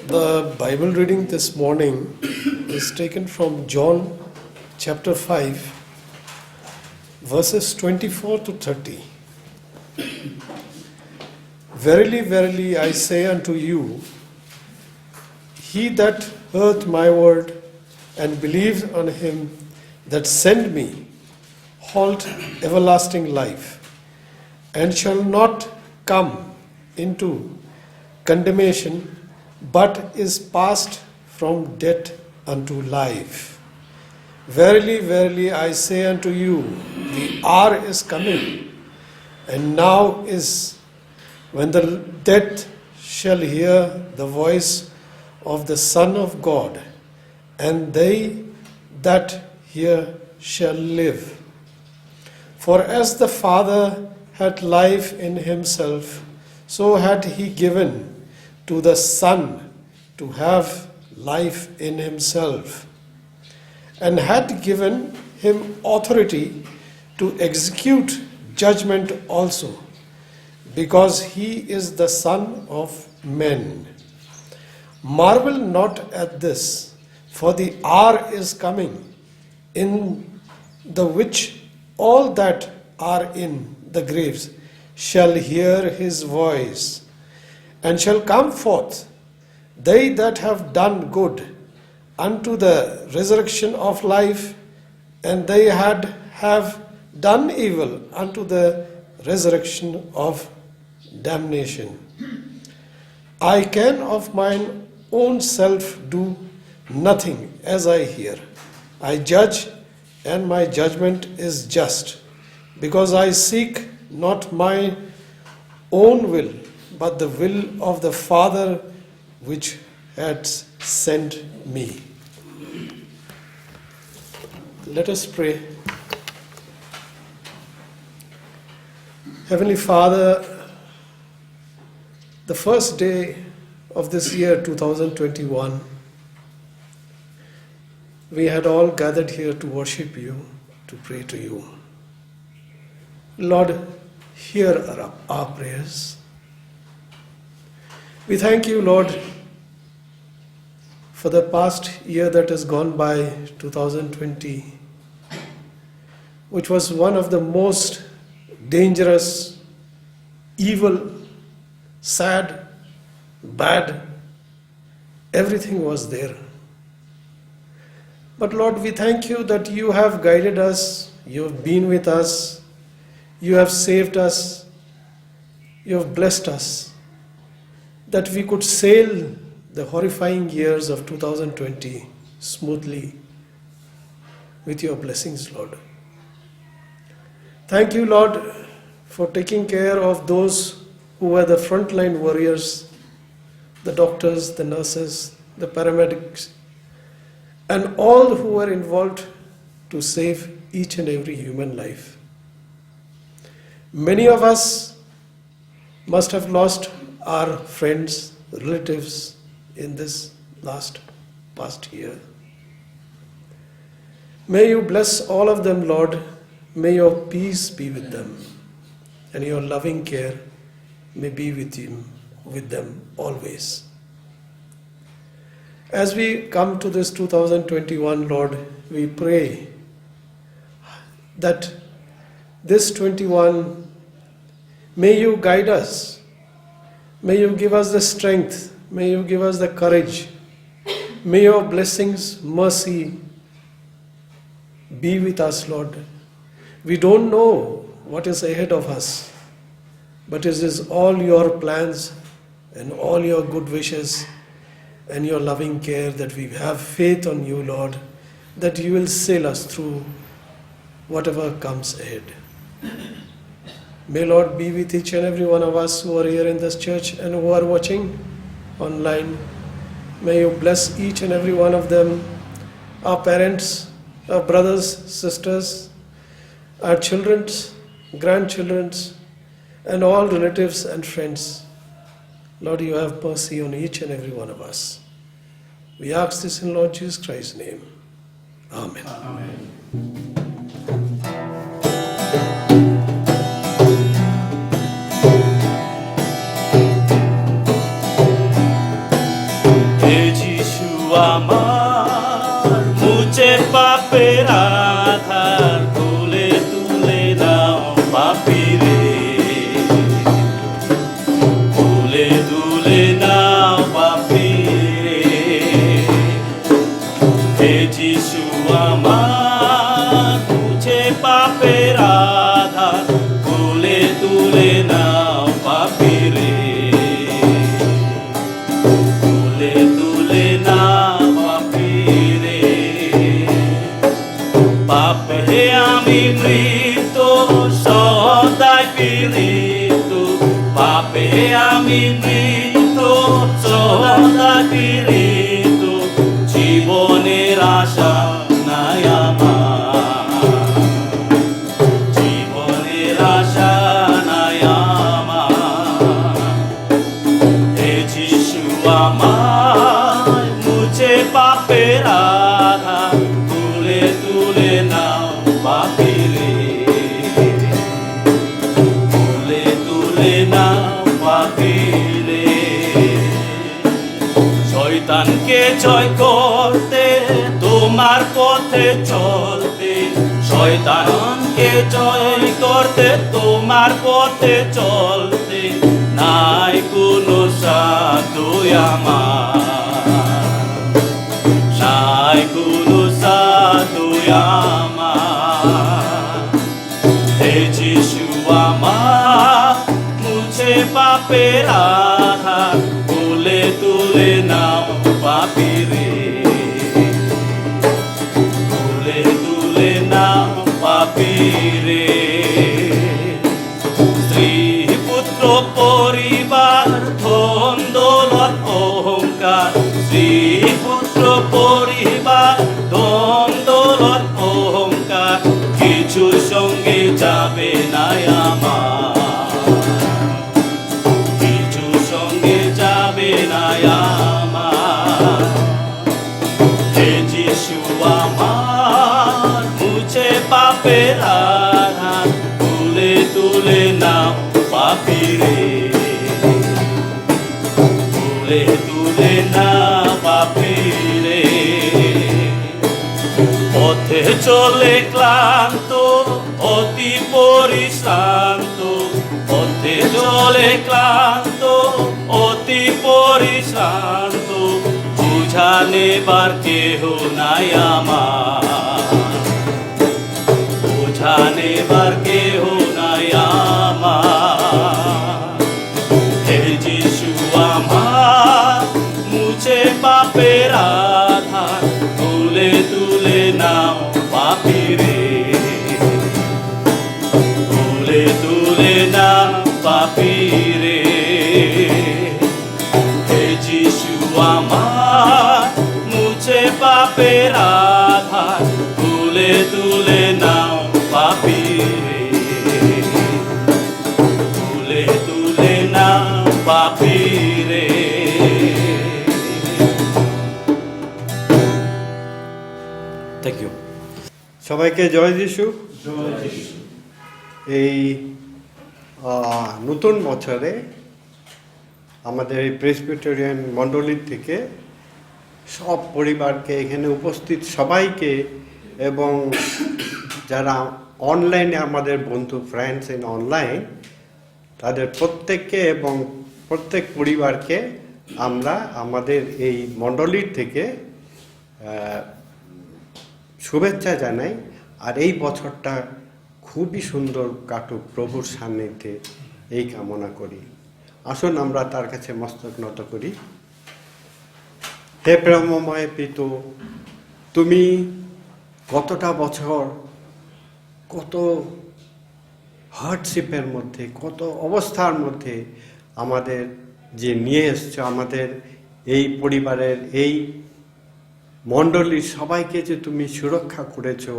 The Bible reading this morning is taken from John chapter 5, verses 24 to 30. Verily, verily, I say unto you, he that heareth my word and believeth on him that sent me, hath everlasting life, and shall not come into condemnation, but is passed from death unto life. Verily, verily, I say unto you, the hour is coming, and now is, when the dead shall hear the voice of the Son of God, and they that hear shall live. For as the Father had life in himself, so had he given to the Son to have life in himself, and had given him authority to execute judgment also, because he is the Son of men. Marvel not at this, for the hour is coming, in the which all that are in the graves shall hear his voice, and shall come forth, they that have done good, unto the resurrection of life, and they have done evil unto the resurrection of damnation. I can of mine own self do nothing as I hear. I judge, and my judgment is just, because I seek not my own will, but the will of the Father which had sent me. Let us pray. Heavenly Father, the first day of this year 2021, we had all gathered here to worship you, to pray to you. Lord, hear our prayers. We thank you, Lord, for the past year that has gone by, 2020, which was one of the most dangerous, evil, sad, bad. Everything was there. But Lord, we thank you that you have guided us, you have been with us, you have saved us, you have blessed us, that we could sail the horrifying years of 2020 smoothly with your blessings, Lord. Thank you, Lord, for taking care of those who were the frontline warriors, the doctors, the nurses, the paramedics, and all who were involved to save each and every human life. Many of us must have lost our friends, relatives in this past year. May you bless all of them, Lord. May your peace be with them, and your loving care may be with them always. As we come to this 2021, Lord, we pray that this 21, may you guide us, may you give us the strength, may you give us the courage, may your blessings, mercy be with us, Lord. We don't know what is ahead of us, but it is all your plans and all your good wishes and your loving care that we have faith on you, Lord, that you will sail us through whatever comes ahead. May Lord be with each and every one of us who are here in this church and who are watching online. May you bless each and every one of them, our parents, our brothers, sisters, our children, grandchildren, and all relatives and friends. Lord, you have mercy on each and every one of us. We ask this in Lord Jesus Christ's name. Amen. Amen. আমার মুছে পাপের আধার তুলে তুলে নাও পাপী রে তুলে তুলে নাও পাপী রে হে যিশু আমার মুছে পাপের আধার তুলে তুলে নাও পাপী রে তুলে তুলে নাও পাপী রে পাপে আমি মৃত সদাই পীড়িত পাপে আমি মৃত সদাই পীড়িত জীবনের আশা নাই আমার জীবনের আশা নাই আমার হে যিশু আমার মুছে পাপের আধার তুলে তুলে নাও পাপী রে তুলে তুলে নাও পাপী রে শয়তানকে জয় করতে তোমার পথে চলতে শয়তানকে জয় করতে তোমার পথে চলতে নাই কোনো সাধু আমার নাই কোনো সাধু আমার হে যিশু আমার মুছে পাপের আধার তুলে তুলে নাও পাপী রে তুলে তুলে নাও পাপী রে স্ত্রী পুত্র পরিবার ধন দৌলত অহংকার স্ত্রী পুত্র পরিবার ধন দৌলত অহংকার কিছুর সঙ্গে যাবে না আমার কিছুর সঙ্গে যাবে না আমার হে যিশু আমার মুছে পাপের আধার তুলে তুলে নাও পাপী রে তুলে তুলে নাও পাপী রে পথে চলে ক্লান্ত অতি পরিশ্রান্ত পথে চলে ক্লান্ত অতি পরিশ্রান্ত বুঝা নেবার কেহ নাই আমার বুঝা নেবার কেহ নাই আমার হে যিশু আমার মুছে পাপের আধার তুলে তুলে নাও পাপী রে তুলে তুলে নাও পাপী রে হে যিশু আমার মুছে পাপের আধার তুলে তুলে নাও পাপী রে তুলে তুলে নাও পাপী রে থ্যাংক ইউ সবাইকে জয় যিশু। এই নতুন বছরে আমাদের এই প্রেসবিটেরিয়ান মণ্ডলীর থেকে সব পরিবারকে এখানে উপস্থিত সবাইকে এবং যারা অনলাইনে আমাদের বন্ধু ফ্রেন্ডস ইন অনলাইন তাদের প্রত্যেককে এবং প্রত্যেক পরিবারকে আমরা আমাদের এই মণ্ডলীর থেকে শুভেচ্ছা জানাই। আর এই বছরটা খুবই সুন্দর কাটুক প্রভুর সান্নিধ্যে এই কামনা করি। আসুন আমরা তার কাছে মস্তক নত করি। হে প্রেমময় পিতু, তুমি কতটা বছর কত হার্ডশিপের মধ্যে কত অবস্থার মধ্যে আমাদের যে নিয়ে এসছো, আমাদের এই পরিবারের এই মণ্ডলীর সবাইকে যে তুমি সুরক্ষা করেছো,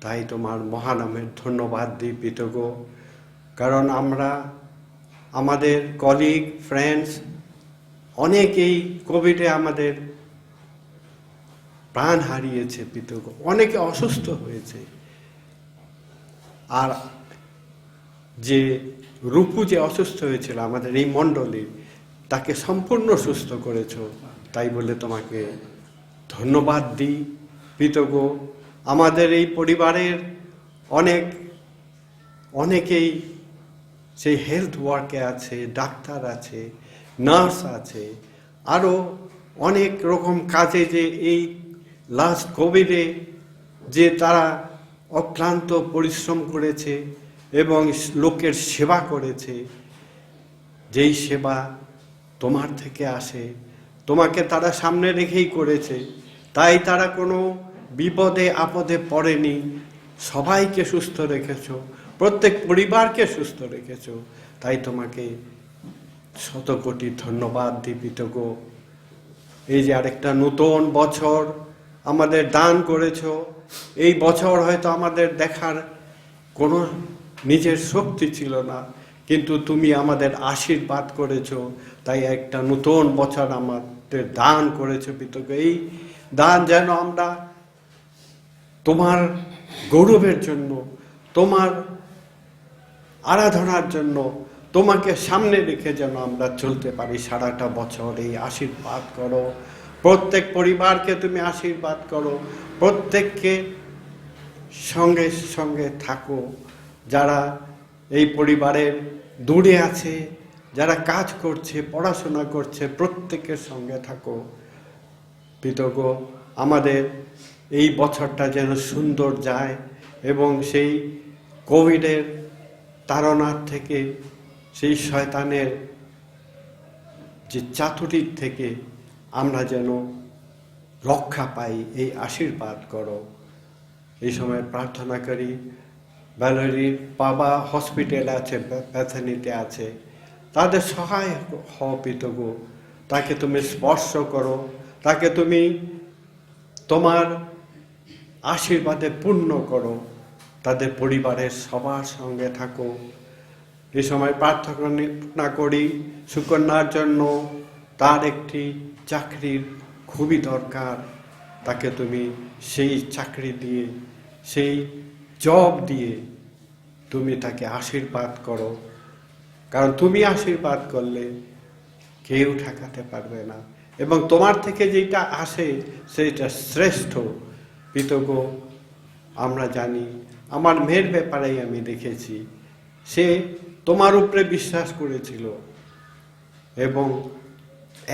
তাই তোমার মহানামের ধন্যবাদ দিই পিতগো। কারণ আমরা আমাদের কলিগ ফ্রেন্ডস অনেকেই কোভিডে আমাদের প্রাণ হারিয়েছে পিতগো, অনেকে অসুস্থ হয়েছে। আর যে রূপু যে অসুস্থ হয়েছিল আমাদের এই মণ্ডলী, তাকে সম্পূর্ণ সুস্থ করেছো, তাই বলে তোমাকে ধন্যবাদ দিই, কৃতজ্ঞ। আমাদের এই পরিবারের অনেকেই সেই হেলথ ওয়ার্কে আছে, ডাক্তার আছে, নার্স আছে, আরও অনেক রকম কাজে, যে এই লাস্ট কোভিডে যে তারা অক্লান্ত পরিশ্রম করেছে এবং লোকের সেবা করেছে, যেই সেবা তোমার থেকে আসে, তোমাকে তারা সামনে রেখেই করেছে, তাই তারা কোনো বিপদে আপদে পড়েনি, সবাইকে সুস্থ রেখেছো, প্রত্যেক পরিবারকে সুস্থ রেখেছো, তাই তোমাকে শত কোটি ধন্যবাদ দিই, কৃতজ্ঞ। এই যে আরেকটা নতুন বছর আমাদের দান করেছো, এই বছর হয়তো আমাদের দেখার কোনো নিজের শক্তি ছিল না, কিন্তু তুমি আমাদের আশীর্বাদ করেছো, তাই একটা নতুন বছর আমাদের দান করেছো, কৃতজ্ঞ। এই দান যেন আমরা তোমার গৌরবের জন্য, তোমার আরাধনার জন্য, তোমাকে সামনে রেখে যেন আমরা চলতে পারি সারাটা বছর। এই আশীর্বাদ করো, প্রত্যেক পরিবারকে তুমি আশীর্বাদ করো, প্রত্যেককে সঙ্গে সঙ্গে থাকো, যারা এই পরিবারের দূরে আছে, যারা কাজ করছে, পড়াশোনা করছে, প্রত্যেকের সঙ্গে থাকো, কৃতজ্ঞ। আমাদের এই বছরটা যেন সুন্দর যায় এবং সেই কোভিডের তাড়নার থেকে, সেই শয়তানের যে চাতুরির থেকে আমরা যেন রক্ষা পাই, এই আশীর্বাদ করো। এই সময় প্রার্থনা করি, ভ্যালেরির বাবা হসপিটালে আছে, প্যাথানিতে আছে, তাদের সহায় হও, কৃতজ্ঞ। তাকে তুমি স্পর্শ করো, তাকে তুমি তোমার আশীর্বাদে পূর্ণ করো, তাদের পরিবারের সবার সঙ্গে থাকো। এই সময় প্রার্থনা করি সুকন্যার জন্য, তার একটি চাকরির খুবই দরকার, তাকে তুমি সেই চাকরি দিয়ে, সেই জব দিয়ে তুমি তাকে আশীর্বাদ করো, কারণ তুমি আশীর্বাদ করলে কেউ ঠেকাতে পারবে না, এবং তোমার থেকে যেটা আসে সেটা শ্রেষ্ঠ, কৃতজ্ঞ। আমরা জানি, আমার মেয়ের ব্যাপারেই আমি দেখেছি, সে তোমার উপরে বিশ্বাস করেছিল এবং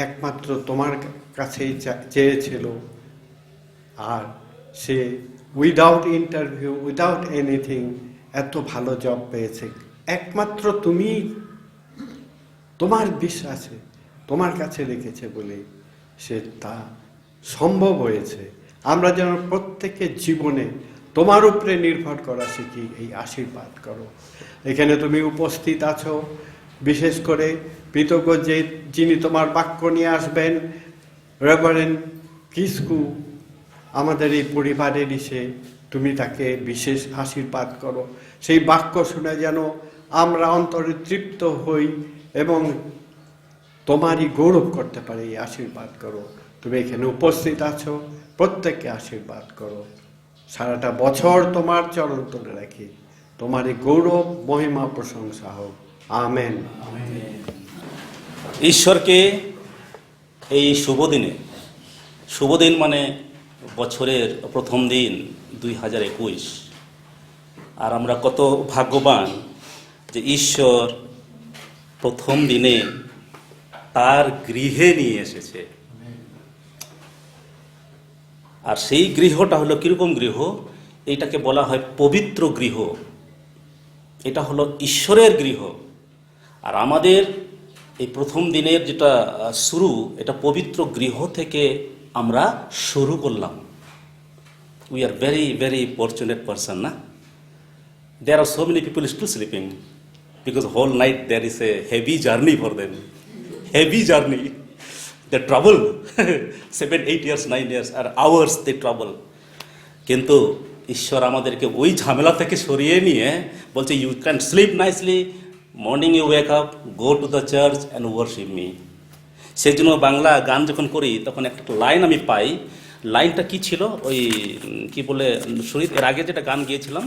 একমাত্র তোমার কাছেই চেয়েছিল, আর সে উইদাউট ইন্টারভিউ, উইদাউট এনিথিং এত ভালো জব পেয়েছে। একমাত্র তুমি তোমার বিশ্বাসে তোমার কাছে রেখেছে বলে সে তা সম্ভব হয়েছে। আমরা যেন প্রত্যেকের জীবনে তোমার উপরে নির্ভর করা শিখি, এই আশীর্বাদ করো। এখানে তুমি উপস্থিত আছো, বিশেষ করে কৃতজ্ঞ যে যিনি তোমার বাক্য নিয়ে আসবেন, রেভারেন্ড কিসকু, আমাদের এই পরিবারের সে, তুমি তাকে বিশেষ আশীর্বাদ করো। সেই বাক্য শুনে যেন আমরা অন্তরে তৃপ্ত হই এবং তোমারই গৌরব করতে পারি, এই আশীর্বাদ করো। তুমি এখানে উপস্থিত আছো, প্রত্যেককে আশীর্বাদ করো। সারাটা বছর তোমার চরণ তুলে রাখি, তোমার এই গৌরব মহিমা প্রশংসা হোক। আমেন। ঈশ্বরকে এই শুভ দিন মানে বছরের প্রথম দিন 2021, আর আমরা কত ভাগ্যবান যে ঈশ্বর প্রথম দিনে তার গৃহে নিয়ে এসেছে। আর সেই গৃহটা হলো কিরকম গৃহ? এইটাকে বলা হয় পবিত্র গৃহ। এটা হলো ঈশ্বরের গৃহ। আর আমাদের এই প্রথম দিনের যেটা শুরু, এটা পবিত্র গৃহ থেকে আমরা শুরু করলাম। We are very very fortunate person, না? There are so many people still sleeping because whole night there is a heavy journey for them. Heavy journey. They travel 7, 8 years, 9 years আর hours they travel. কিন্তু ঈশ্বর আমাদেরকে ওই ঝামেলা থেকে সরিয়ে নিয়ে বলছে, you can sleep nicely, morning you wake up, go to the church and worship me. সেই জন্য বাংলা গান যখন করি তখন একটা লাইন আমি পাই। লাইনটা কি ছিল? ওই কি বলে শরীর এর আগে যেটা গান গিয়েছিলাম,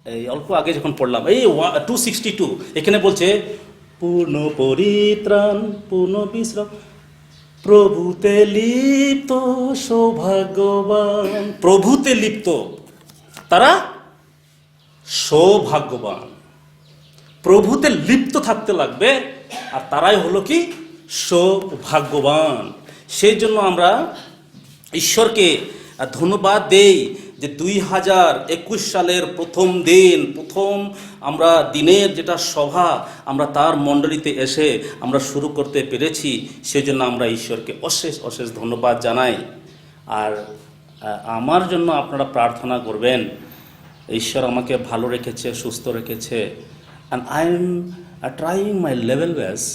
এই অল্প আগে যখন পড়লাম, এই 262, এখানে বলছে পূর্ণ পরিত্রাণ, পূর্ণ বিশ্রাম, প্রভুতে লিপ্ত সৌভাগ্যবান, প্রভুতে লিপ্ত তারা সৌভাগ্যবান। প্রভুতে লিপ্ত থাকতে লাগবে, আর তারাই হলো কি সৌভাগ্যবান। সেই জন্য আমরা ঈশ্বরকে ধন্যবাদ দেই যে 2021 সালের প্রথম দিন, প্রথম আমরা দিনের যেটা সভা, আমরা তার মণ্ডলীতে এসে আমরা শুরু করতে পেরেছি। সেই জন্য আমরা ঈশ্বরকে অশেষ অশেষ ধন্যবাদ জানাই। আর আমার জন্য আপনারা প্রার্থনা করবেন, ঈশ্বর আমাকে ভালো রেখেছে, সুস্থ রেখেছে, and I am trying my level best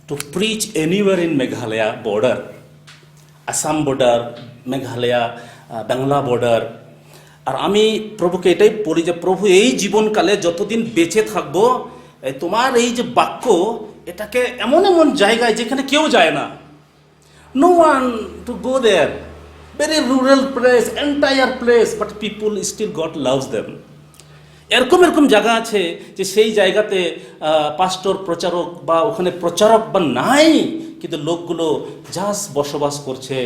to preach anywhere in Meghalaya border, Assam border, Meghalaya, Bangla border. আর আমি প্রভুকে এটাই বলি যে প্রভু, এই জীবনকালে যতদিন বেঁচে থাকবো, তোমার এই যে বাক্য, এটাকে এমন এমন জায়গায় যেখানে কেউ যায় না, no one to go there, very rural place, entire place, but people still God loves them. এরকম এরকম জায়গা আছে যে সেই জায়গাতে পাস্টর, প্রচারক বা ওখানে প্রচারক বা নাই, কিন্তু লোকগুলো জাস্ট বসবাস করছে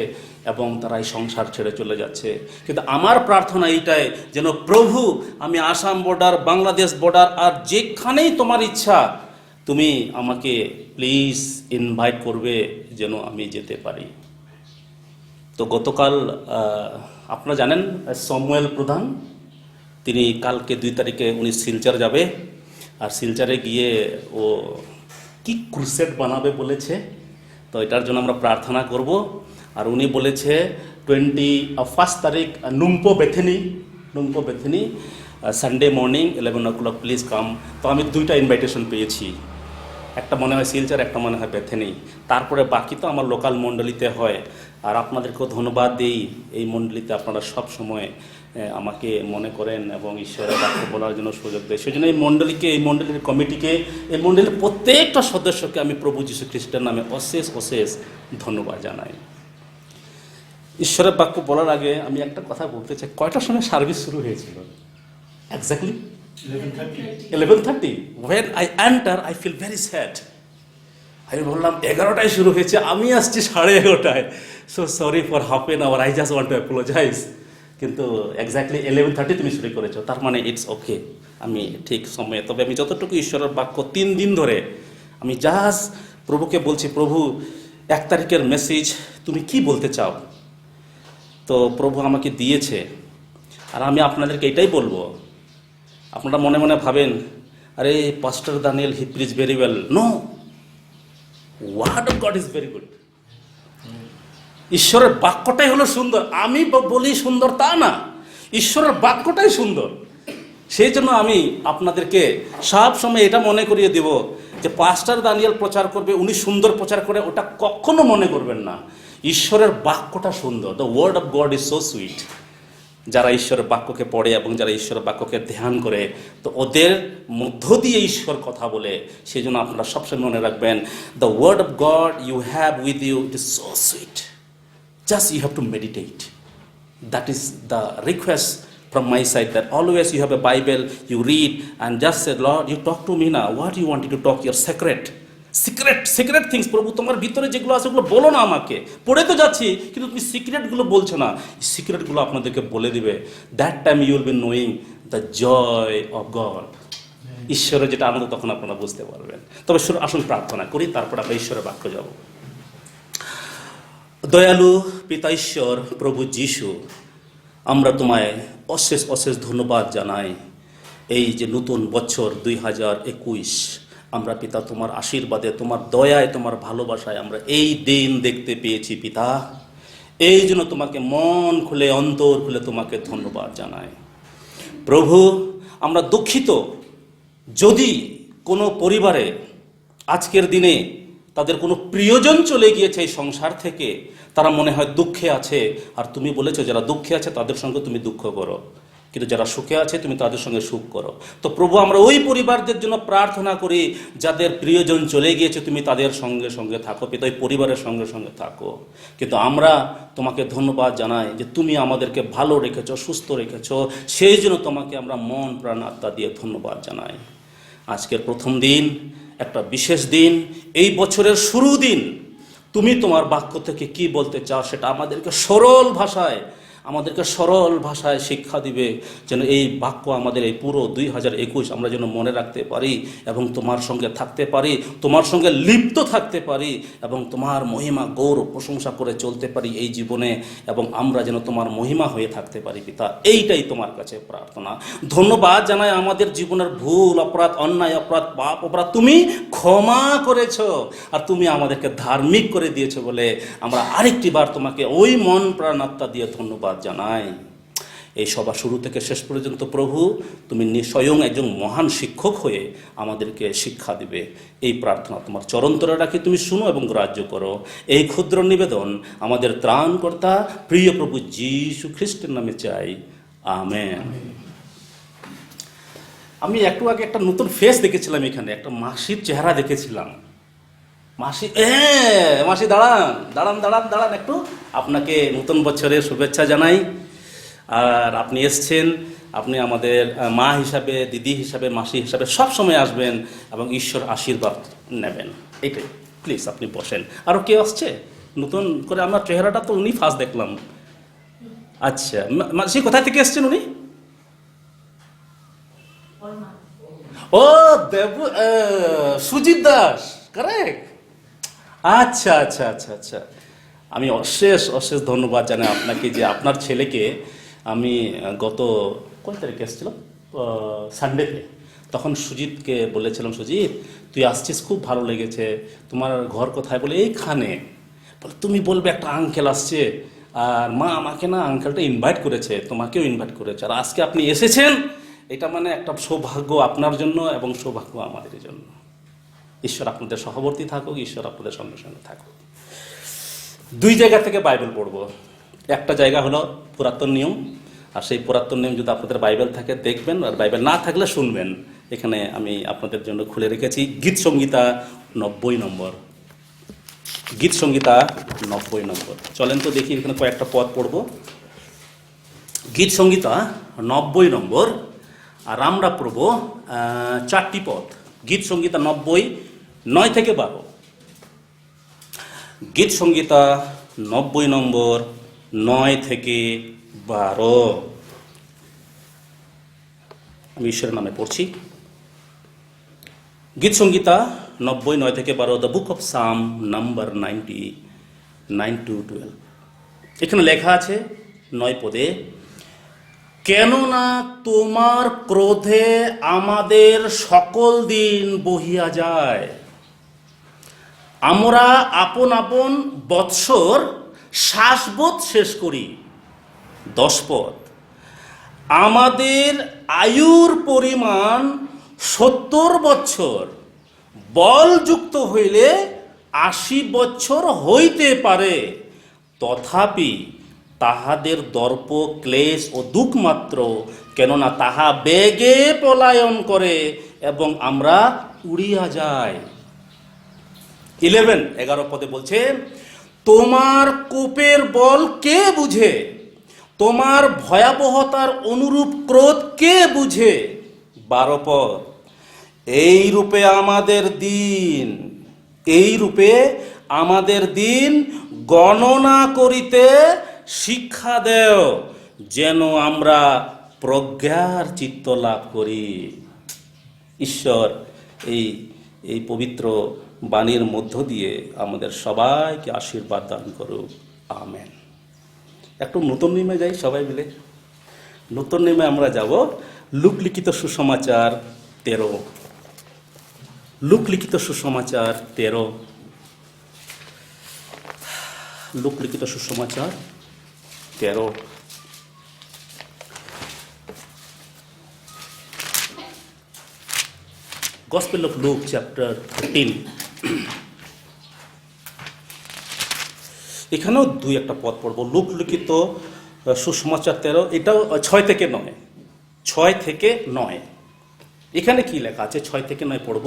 এবং তারা এই সংসার ছেড়ে চলে যাচ্ছে। কিন্তু আমার প্রার্থনা এইটাই, যেন প্রভু, আমি আসাম বর্ডার, বাংলাদেশ বর্ডার, আর যেখানেই তোমার ইচ্ছা তুমি আমাকে প্লিজ ইনভাইট করবে, যেন আমি যেতে পারি। তো গতকাল আপনারা জানেন সমুয়েল প্রধান, তিনি কালকে 2 তারিখে উনি শিলচর যাবে, আর শিলচরে গিয়ে ও কি ক্রুসেড বানাবে বলেছে। তো এটার জন্য আমরা প্রার্থনা করব। আর উনি বলেছে 21 তারিখ নুম্পো বেথেনি Sunday morning 11 o'clock please come. তো আমি 2টা ইনভাইটেশন পেয়েছি, একটা মনে হয় শিলচর, একটা মনে হয় বেথেনি। তারপরে বাকি তো আমার লোকাল মণ্ডলীতে হয়। আর আপনাদেরকেও ধন্যবাদ দিই, এই মণ্ডলীতে আপনারা সব সময় আমাকে মনে করেন এবং ঈশ্বরের বাক্য বলার জন্য সুযোগ দেয়। সেই জন্য এই মণ্ডলীকে, এই মণ্ডলীর কমিটিকে, এই মণ্ডলীর প্রত্যেকটা সদস্যকে আমি প্রভু যীশু খ্রিস্টের নামে অশেষ অশেষ ধন্যবাদ জানাই। ঈশ্বরের বাক্য বলার আগে আমি একটা কথা বলতে চাই, কয়টার সময় সার্ভিস শুরু হয়েছিল? Exactly 11:30. When I enter, I feel very sad. আমি বললাম 11টায় শুরু হয়েছে, আমি আসছি 11:30। So sorry for half an hour, I just want to apologise. কিন্তু এক্স্যাক্টলি 11:30 তুমি শুরু করেছো, তার মানে ইটস ওকে, আমি ঠিক সময়ে। তবে আমি যতটুকু ঈশ্বরের বাক্য 3 দিন ধরে আমি জাস্ট প্রভুকে বলছি, প্রভু 1 তারিখের মেসেজ তুমি কি বলতে চাও? তো প্রভু আমাকে দিয়েছে। আর আমি আপনাদেরকে এটাই বলবো, আপনারা মনে মনে ভাবেন, আরে pastor Daniel he preach very well. No, word of God is very good. ঈশ্বরের বাক্যটাই হলো সুন্দর। আমি বলি সুন্দর তা না, ঈশ্বরের বাক্যটাই সুন্দর। সেই জন্য আমি আপনাদেরকে সব সময় এটা মনে করিয়ে দেব যে পাস্টার দানিয়েল প্রচার করবে, উনি সুন্দর প্রচার করে, ওটা কখনো মনে করবেন না। ঈশ্বরের বাক্যটা সুন্দর। The word of God is so sweet. যারা ঈশ্বরের বাক্যকে পড়ে এবং যারা ঈশ্বরের বাক্যকে ধ্যান করে, তো ওদের মধ্য দিয়ে ঈশ্বর কথা বলে। সেই জন্য আপনারা সবসময় মনে রাখবেন, the word of God you have with you, it is so sweet, just you have to meditate. That is the request from my side, that always you have a Bible, you read and just say, Lord, you talk to me now. What you want to talk? Your secret things. প্রভু তোমার ভিতরে যেগুলো আছে ওগুলো বলো না আমাকে। পড়ে তো যাচ্ছি, কিন্তু তুমি সিক্রেটগুলো বলছো না। সিক্রেটগুলো আপনাদেরকে বলে দিবে। That time you will be knowing the joy of God. ঈশ্বরের যেটা আনন্দ, তখন আপনারা বুঝতে পারবেন। তবে আসুন প্রার্থনা করি, তারপর আমরা ঈশ্বরের বাক্য যাব। দয়ালু পিতা ঈশ্বর, প্রভু যীশু, আমরা তোমায় অশেষ অশেষ ধন্যবাদ জানাই। এই যে নতুন বছর 2021, আমরা পিতা তোমার আশীর্বাদে, তোমার দয়ায়, তোমার ভালোবাসায় আমরা এই দিন দেখতে পেয়েছি পিতা। এই জন্য তোমাকে মন খুলে, অন্তর খুলে তোমাকে ধন্যবাদ জানাই। প্রভু, আমরা দুঃখিত যদি কোনো পরিবারে আজকের দিনে তাদের কোনো প্রিয়জন চলে গিয়েছে এই সংসার থেকে, তারা মনে হয় দুঃখে আছে। আর তুমি বলেছো যারা দুঃখে আছে তাদের সঙ্গে তুমি দুঃখ করো, কিন্তু যারা সুখে আছে তুমি তাদের সঙ্গে সুখ করো। তো প্রভু, আমরা ওই পরিবারদের জন্য প্রার্থনা করি যাদের প্রিয়জন চলে গিয়েছে, তুমি তাদের সঙ্গে সঙ্গে থাকো পিতা, ওই পরিবারের সঙ্গে সঙ্গে থাকো। কিন্তু আমরা তোমাকে ধন্যবাদ জানাই যে তুমি আমাদেরকে ভালো রেখেছো, সুস্থ রেখেছো। সেই জন্য তোমাকে আমরা মন প্রাণ আত্মা দিয়ে ধন্যবাদ জানাই। আজকের প্রথম দিন, একটা বিশেষ দিন, এই বছরের শুরু দিন। তুমি তোমার বাক্য থেকে কি বলতে চাও সেটা আমাদেরকে সরল ভাষায় শিক্ষা দিবে, যেন এই বাক্য আমাদের এই পুরো 2021 আমরা যেন মনে রাখতে পারি এবং তোমার সঙ্গে থাকতে পারি, তোমার সঙ্গে লিপ্ত থাকতে পারি এবং তোমার মহিমা গৌরব প্রশংসা করে চলতে পারি এই জীবনে, এবং আমরা যেন তোমার মহিমা হয়ে থাকতে পারি পিতা। এইটাই তোমার কাছে প্রার্থনা। ধন্যবাদ জানাই আমাদের জীবনের ভুল অপরাধ, অন্যায় অপরাধ, পাপ অপরাধ তুমি ক্ষমা করেছো আর তুমি আমাদেরকে ধার্মিক করে দিয়েছো বলে আমরা আরেকটি বার তোমাকে ওই মন প্রাণ আত্মা দিয়ে ধন্যবাদ জানাই। এই সভা শুরু থেকে শেষ পর্যন্ত প্রভু তুমি স্বয়ং একজন মহান শিক্ষক হয়ে আমাদেরকে শিক্ষা দিবে, এই প্রার্থনা তোমার চরণতলে রাখি। তুমি শুনো এবং গ্রাহ্য করো এই ক্ষুদ্র নিবেদন আমাদের ত্রাণকর্তা প্রিয় প্রভু যীশু খ্রিস্টের নামে চাই, আমেন। আমি একটু আগে একটা নতুন ফেস দেখেছিলাম, এখানে একটা মাসির চেহারা দেখেছিলাম। মাসি, মাসি দাঁড়ান একটু, আপনাকে নতুন বছরের শুভেচ্ছা জানাই। আর আপনি এসছেন, আপনি আমাদের মা হিসাবে, দিদি হিসাবে, মাসি হিসাবে সব সময় আসবেন এবং ঈশ্বর আশীর্বাদ নেবেন। এইটাই, প্লিজ আপনি বসেন। আরও কে আসছে নতুন করে? আমার চেহারাটা তো উনি ফার্স্ট দেখলাম। আচ্ছা, মাসি কোথায় থেকে এসছেন উনি? ও দেবু, সুজিত দাস, কারেক্ট। আচ্ছা আচ্ছা আচ্ছা আচ্ছা, আমি অশেষ ধন্যবাদ জানাই আপনাকে যে আপনার ছেলেকে আমি গত কোন তারিখে এসেছিলাম, সানডেতে, তখন সুজিতকে বলেছিলাম, সুজিত তুই আসছিস, খুব ভালো লেগেছে, তোমার ঘর কোথায়? বলে এইখানে। বলে তুমি বলবে একটা আঙ্কেল আসছে, আর মা আমাকে না আঙ্কেলটা ইনভাইট করেছে, তোমাকেও ইনভাইট করেছে, আর আজকে আপনি এসেছেন, এটা মানে একটা সৌভাগ্য আপনার জন্য এবং সৌভাগ্য আমাদের জন্য। ঈশ্বর আপনাদের সহবর্তী থাকুক, ঈশ্বর আপনাদের সঙ্গে সঙ্গে থাকুক। দুই জায়গা থেকে বাইবেল পড়বো। একটা জায়গা হলো পুরাতন নিয়ম, আর সেই পুরাতন নিয়ম যদি আপনাদের বাইবেল থাকে দেখবেন, আর বাইবেল না থাকলে শুনবেন। এখানে আমি আপনাদের জন্য খুলে রেখেছি গীত সংহিতা 90 নম্বর। গীত সংহিতা 90 নম্বর। চলেন তো দেখি, এখানে কয়েকটা পদ পড়ব। গীত সংহিতা 90 নম্বর, আর আমরা পড়ব 4টি পদ। গীত সংহিতা 90, 9 থেকে 12। গীত সংহিতা 90 নম্বর, 9 থেকে 12। আমি ঈশ্বরের নামে পড়ছি। গীত সংহিতা 90, 9 থেকে 12, the book of some number 90, 9 to 12। এখানে লেখা আছে 9 পদে, কেননা তোমার ক্রোধে আমাদের সকল দিন বহিয়া যায়, আমরা আপন আপন বৎসর শ্বাসবোধ শেষ করি। 10 পদ, আমাদের আয়ুর পরিমাণ 70 বৎসর, বলযুক্ত হইলে 80 বৎসর হইতে পারে, তথাপি তাহাদের দর্প ক্লেশ ও দুঃখ মাত্র, কেননা তাহা বেগে পলায়ন করে এবং আমরা উড়িয়া যাই। 11 পদে বলছে, তোমার কোপের বল কে বুঝে, তোমার ভয়াবহতার অনুরূপ ক্রোধ কে বুঝে। 12 পদ, এই রূপে আমাদের দিন গণনা করিতে শিক্ষা দেও, যেন আমরা প্রজ্ঞার চিত্ত লাভ করি। ঈশ্বর এই পবিত্র বাণীর মধ্য দিয়ে আমাদের সবাইকে আশীর্বাদ দান করুক, আমেন। একটু নতুন নিয়মে যাই সবাই মিলে। নতুন নিয়মে আমরা যাব লুক লিখিত সুসমাচার 13। লুক লিখিত সুসমাচার 13। লুক লিখিত সুসমাচার 13। Gospel of Luke chapter 13। এখানেও 2-1 পদ পড়ব। লুক লিখিত সুসমাচার 13, এটাও 6 থেকে 9। 6 থেকে 9 এখানে কি লেখা আছে? 6 থেকে 9 পড়ব।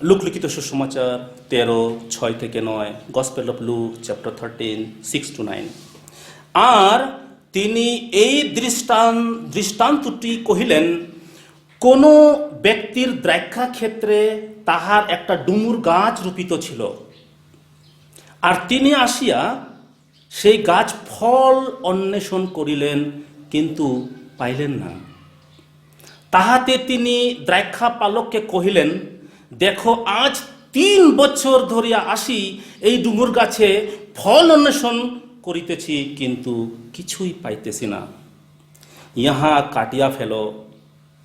লুক লিখিত সুসমাচার 13, 6 থেকে 9। Gospel of Luke chapter 13, 6 to 9। আর তিনি এই দৃষ্টান্তটি কহিলেন, কোনো ব্যক্তির দ্রাক্ষা ক্ষেত্রে তাহার একটা ডুমুর গাছ রোপিত ছিল, আর তিনি আসিয়া সেই গাছ ফল অন্বেষণ করিলেন, কিন্তু পাইলেন না। তাহাতে তিনি দ্রাক্ষা পালককে কহিলেন, দেখো, আজ 3 বছর ধরিয়া আসি এই ডুমুর গাছে ফল অন্বেষণ করিতেছি, কিন্তু কিছুই পাইতেছি না। ইহা কাটিয়া ফেলো,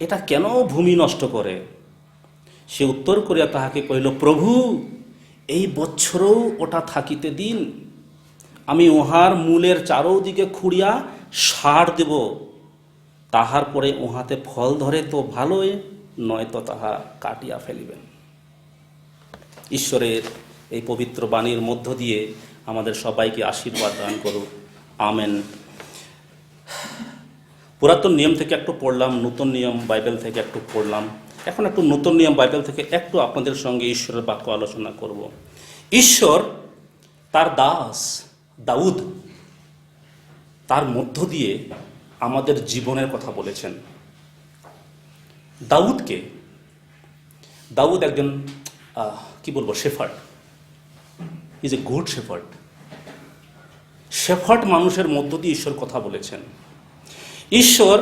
এটা কেন ভূমি নষ্ট করে? সে উত্তর করিয়া তাহাকে কহিল, প্রভু, এই বৎসরও ওটা থাকিতে দিন, আমি উহার মূলের চারোদিকে খুঁড়িয়া সার দেব, তাহার পরে উহাতে ফল ধরে তো ভালোই, নয়তো তাহা কাটিয়া ফেলিবেন। ঈশ্বরের এই পবিত্র বাণীর মধ্য দিয়ে আমাদের সবাইকে আশীর্বাদ দান করুক, আমেন। পুরাতন নিয়ম থেকে একটু পড়লাম, নতুন নিয়ম বাইবেল থেকে একটু পড়লাম। এখন একটু নতুন নিয়ম বাইবেল থেকে একটু আপনাদের সঙ্গে ঈশ্বরের বাক্য আলোচনা করব। ঈশ্বর তার দাস দাউদ, তার মধ্য দিয়ে আমাদের জীবনের কথা বলেছেন। দাউদ একজন কি বলবো, shepherd. Is a good shepherd. Shepherd মানুষের মধ্য দিয়ে ঈশ্বর কথা বলেছেন। ঈশ্বর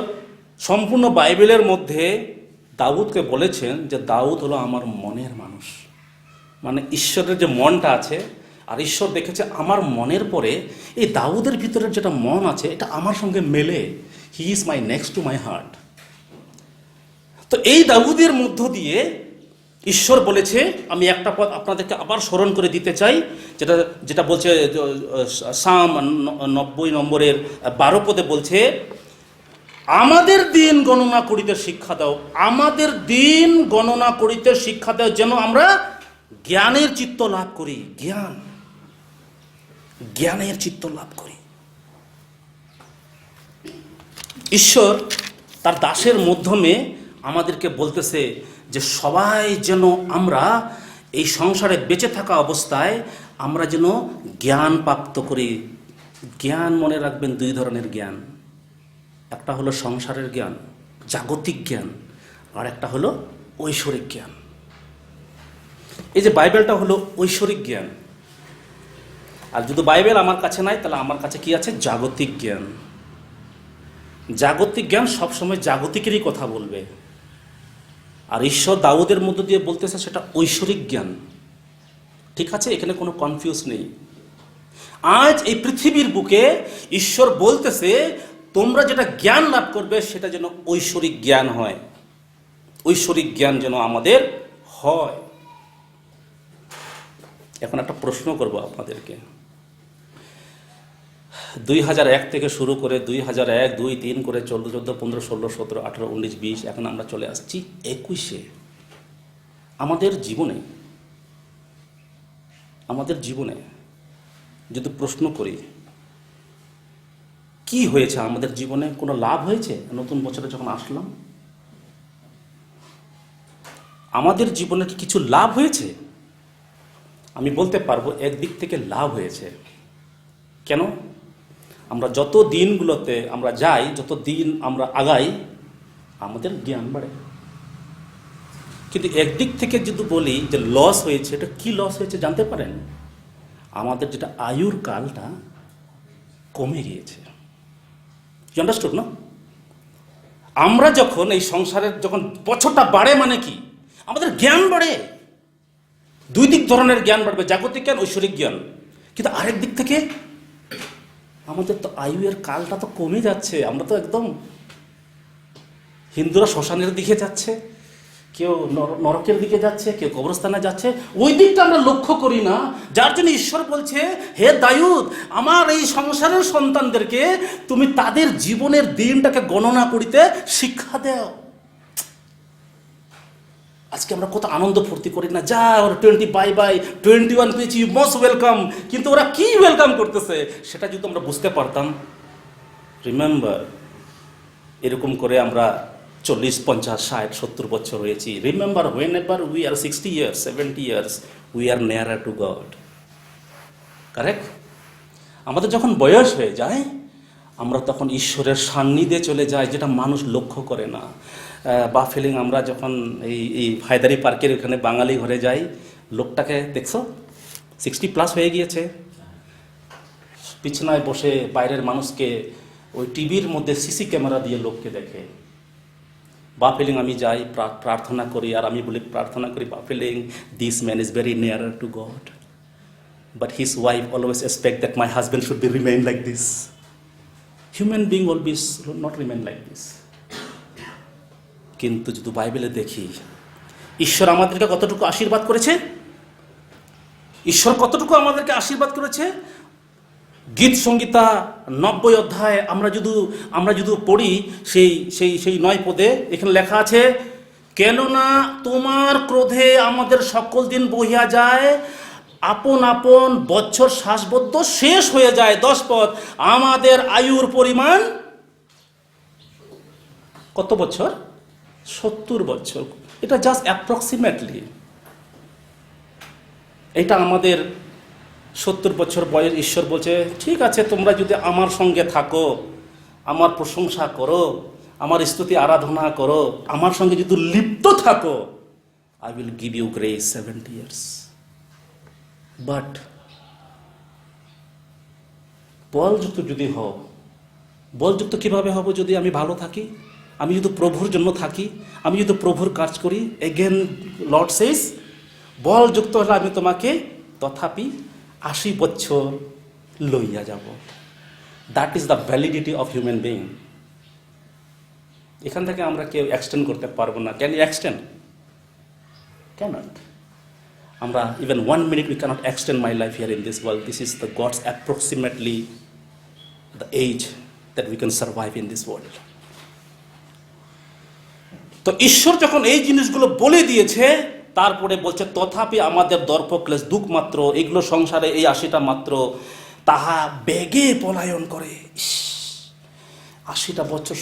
সম্পূর্ণ বাইবেলের মধ্যে দাউদকে বলেছেন যে দাউদ হলো আমার মনের মানুষ। মানে ঈশ্বরের যে মনটা আছে, আর ঈশ্বর দেখেছে আমার মনের পরে এই দাউদের ভিতরের যেটা মন আছে এটা আমার সঙ্গে মেলে। He is my next to my heart. তো এই দাউদের মধ্য দিয়ে ঈশ্বর বলেছে, আমি একটা পদ আপনাদেরকে আবার স্মরণ করে দিতে চাই, যেটা বলছে সাম 90 নম্বরের 12 পদে বলছে, আমাদের দিন গণনা করিতে শিক্ষা দাও, আমাদের দিন গণনা করিতে শিক্ষা দাও, যেন আমরা জ্ঞানের চিত্ত লাভ করি। জ্ঞানের চিত্ত লাভ করি। ঈশ্বর তার দাসের মাধ্যমে আমাদেরকে বলতেছে যে সবাই যেন আমরা এই সংসারে বেঁচে থাকা অবস্থায় আমরা যেন জ্ঞান প্রাপ্ত করি। জ্ঞান মনে রাখবেন, 2 ধরনের জ্ঞান। একটা হলো সংসারের জ্ঞান, জাগতিক জ্ঞান, আর একটা হলো ঐশ্বরিক জ্ঞান। এই যে বাইবেলটা হলো ঐশ্বরিক জ্ঞান, আর যদি বাইবেল আমার কাছে নাই, তাহলে আমার কাছে কি আছে? জাগতিক জ্ঞান। জাগতিক জ্ঞান সবসময় জাগতিকেরই কথা বলবে, আর ঈশ্বর দাউদের মধ্য দিয়ে বলতেছে সেটা ঐশ্বরিক জ্ঞান। ঠিক আছে, এখানে কোনো কনফিউজ নেই। আজ এই পৃথিবীর বুকে ঈশ্বর বলতেছে তোমরা যেটা জ্ঞান লাভ করবে সেটা যেন ঐশ্বরিক জ্ঞান হয়, ঐশ্বরিক জ্ঞান যেন আমাদের হয়। এখন একটা প্রশ্ন করব আপনাদেরকে। 2001 থেকে শুরু করে 2001, 2, 3 করে 14, 15, 16, 17, 18, 19, 20, এখন আমরা চলে আসছি 21-এ। আমাদের জীবনে যদি প্রশ্ন করি কি হয়েছে, আমাদের জীবনে কোনো লাভ হয়েছে? নতুন বছরে যখন আসলাম, আমাদের জীবনে কি কিছু লাভ হয়েছে? আমি বলতে পারবো একদিক থেকে লাভ হয়েছে। কেন? আমরা যত দিনগুলোতে আমরা যাই, যত দিন আমরা আগাই, আমাদের জ্ঞান বাড়ে। কিন্তু একদিক থেকে যদি বলি যে লস হয়েছে, এটা কি লস হয়েছে জানতে পারেন? আমাদের যেটা আয়ুর কালটা কমে গিয়েছে। ইউ আন্ডারস্টুড না? আমরা যখন এই সংসারের যখন বছরটা বাড়ে, মানে কি? আমাদের জ্ঞান বাড়ে। 2 দিক ধরনের জ্ঞান বাড়বে, জাগতিক জ্ঞান, ঐশ্বরিক জ্ঞান। কিন্তু আরেক দিক থেকে আমাদের তো আয়ুর কালটা তো কমে যাচ্ছে। আমরা তো একদম, হিন্দুরা শ্মশানের দিকে যাচ্ছে, কেউ নরকের দিকে যাচ্ছে, কেউ কবরস্থানে যাচ্ছে। ওই দিকটা আমরা লক্ষ্য করি না, যার জন্য ঈশ্বর বলছে, হে দাউদ, আমার এই সংসারের সন্তানদেরকে তুমি তাদের জীবনের দিনটাকে গণনা করিতে শিক্ষা দাও। আজকে আমরা কত আনন্দ ফুর্তি করি না, যা ওরা 20 বাই 21 পেয়েছি, ইউ মোস্ট ওয়েলকাম। কিন্তু ওরা কি ওয়েলকাম করতেছে সেটা যদি আমরা বুঝতে পারতাম। রিমেম্বার, এরকম করে আমরা 40, 50, 60, 70 বছর হয়েছি। Remember, when ever we are 60 years, 70 years, we are নিয়ারার to god. Correct? আমাদের যখন বয়স হয়ে যায়, আমরা তখন ঈশ্বরের সান্নিধ্যে চলে যাই, যেটা মানুষ লক্ষ্য করে না। বাফেলিং আমরা যখন এই হায়দারি পার্কের ওখানে বাঙালি ঘরে যাই, লোকটাকে দেখছো 60+ হয়ে গিয়েছে, বিছানায় বসে বাইরের মানুষকে ওই টিভির মধ্যে সিসি ক্যামেরা দিয়ে লোককে দেখে। বাফেলিং আমি যাই, প্রার্থনা করি, আর আমি বলি প্রার্থনা করি, baffling, this man is very nearer to God, but his wife always expect that my husband should be remain like this. Human being always not remain like this. কিন্তু যদি বাইবেলে দেখি, ঈশ্বর আমাদেরকে কতটুকু আশীর্বাদ করেছে, ঈশ্বর কতটুকু আমাদেরকে আশীর্বাদ করেছে। গীত সংগীতা 90 অধ্যায় আমরা যদি পড়ি, সেই 9 পদে এখানে লেখা আছে, কেননা তোমার ক্রোধে আমাদের সকল দিন বহিয়া যায়, আপন আপন বছর শ্বাসবদ্ধ শেষ হয়ে যায়। 10 পদ, আমাদের আয়ুর পরিমাণ কত বছর? 70 বছর। এটা জাস্ট অ্যাপ্রক্সিমেটলি, এটা আমাদের 70 বছর বয়স। ঈশ্বর বলছে, ঠিক আছে, তোমরা যদি আমার সঙ্গে থাকো, আমার প্রশংসা করো, আমার স্তুতি আরাধনা করো, আমার সঙ্গে যদি লিপ্ত থাকো, I will give you grace 70 years. বাট বলযুক্ত যদি হও, বলযুক্ত কিভাবে হব? যদি আমি ভালো থাকি, আমি যদি প্রভুর জন্য থাকি, আমি যদি প্রভুর কাজ করি। এগেন লর্ড সেজ, বলযুক্ত হলে আমি তোমাকে তথাপি 80 বছর লইয়া যাব। That is the validity of human being. এখান থেকে আমরা কেউ এক্সটেন্ড করতে পারবো না। Can you extend? ক্যানট। আমরা even 1 minute we cannot extend my life here in this world. This is the God's approximately the age that we can survive in this world. তো ঈশ্বর যখন এই জিনিসগুলো বলে দিয়েছে, তারপরে বলছে, তথাপি আমাদের দর্পক্লেশ, দুঃখ মাত্র, এগুলো সংসারে এই 80টা মাত্র, তাহা বেগে পলায়ন করে। 80টা বছর,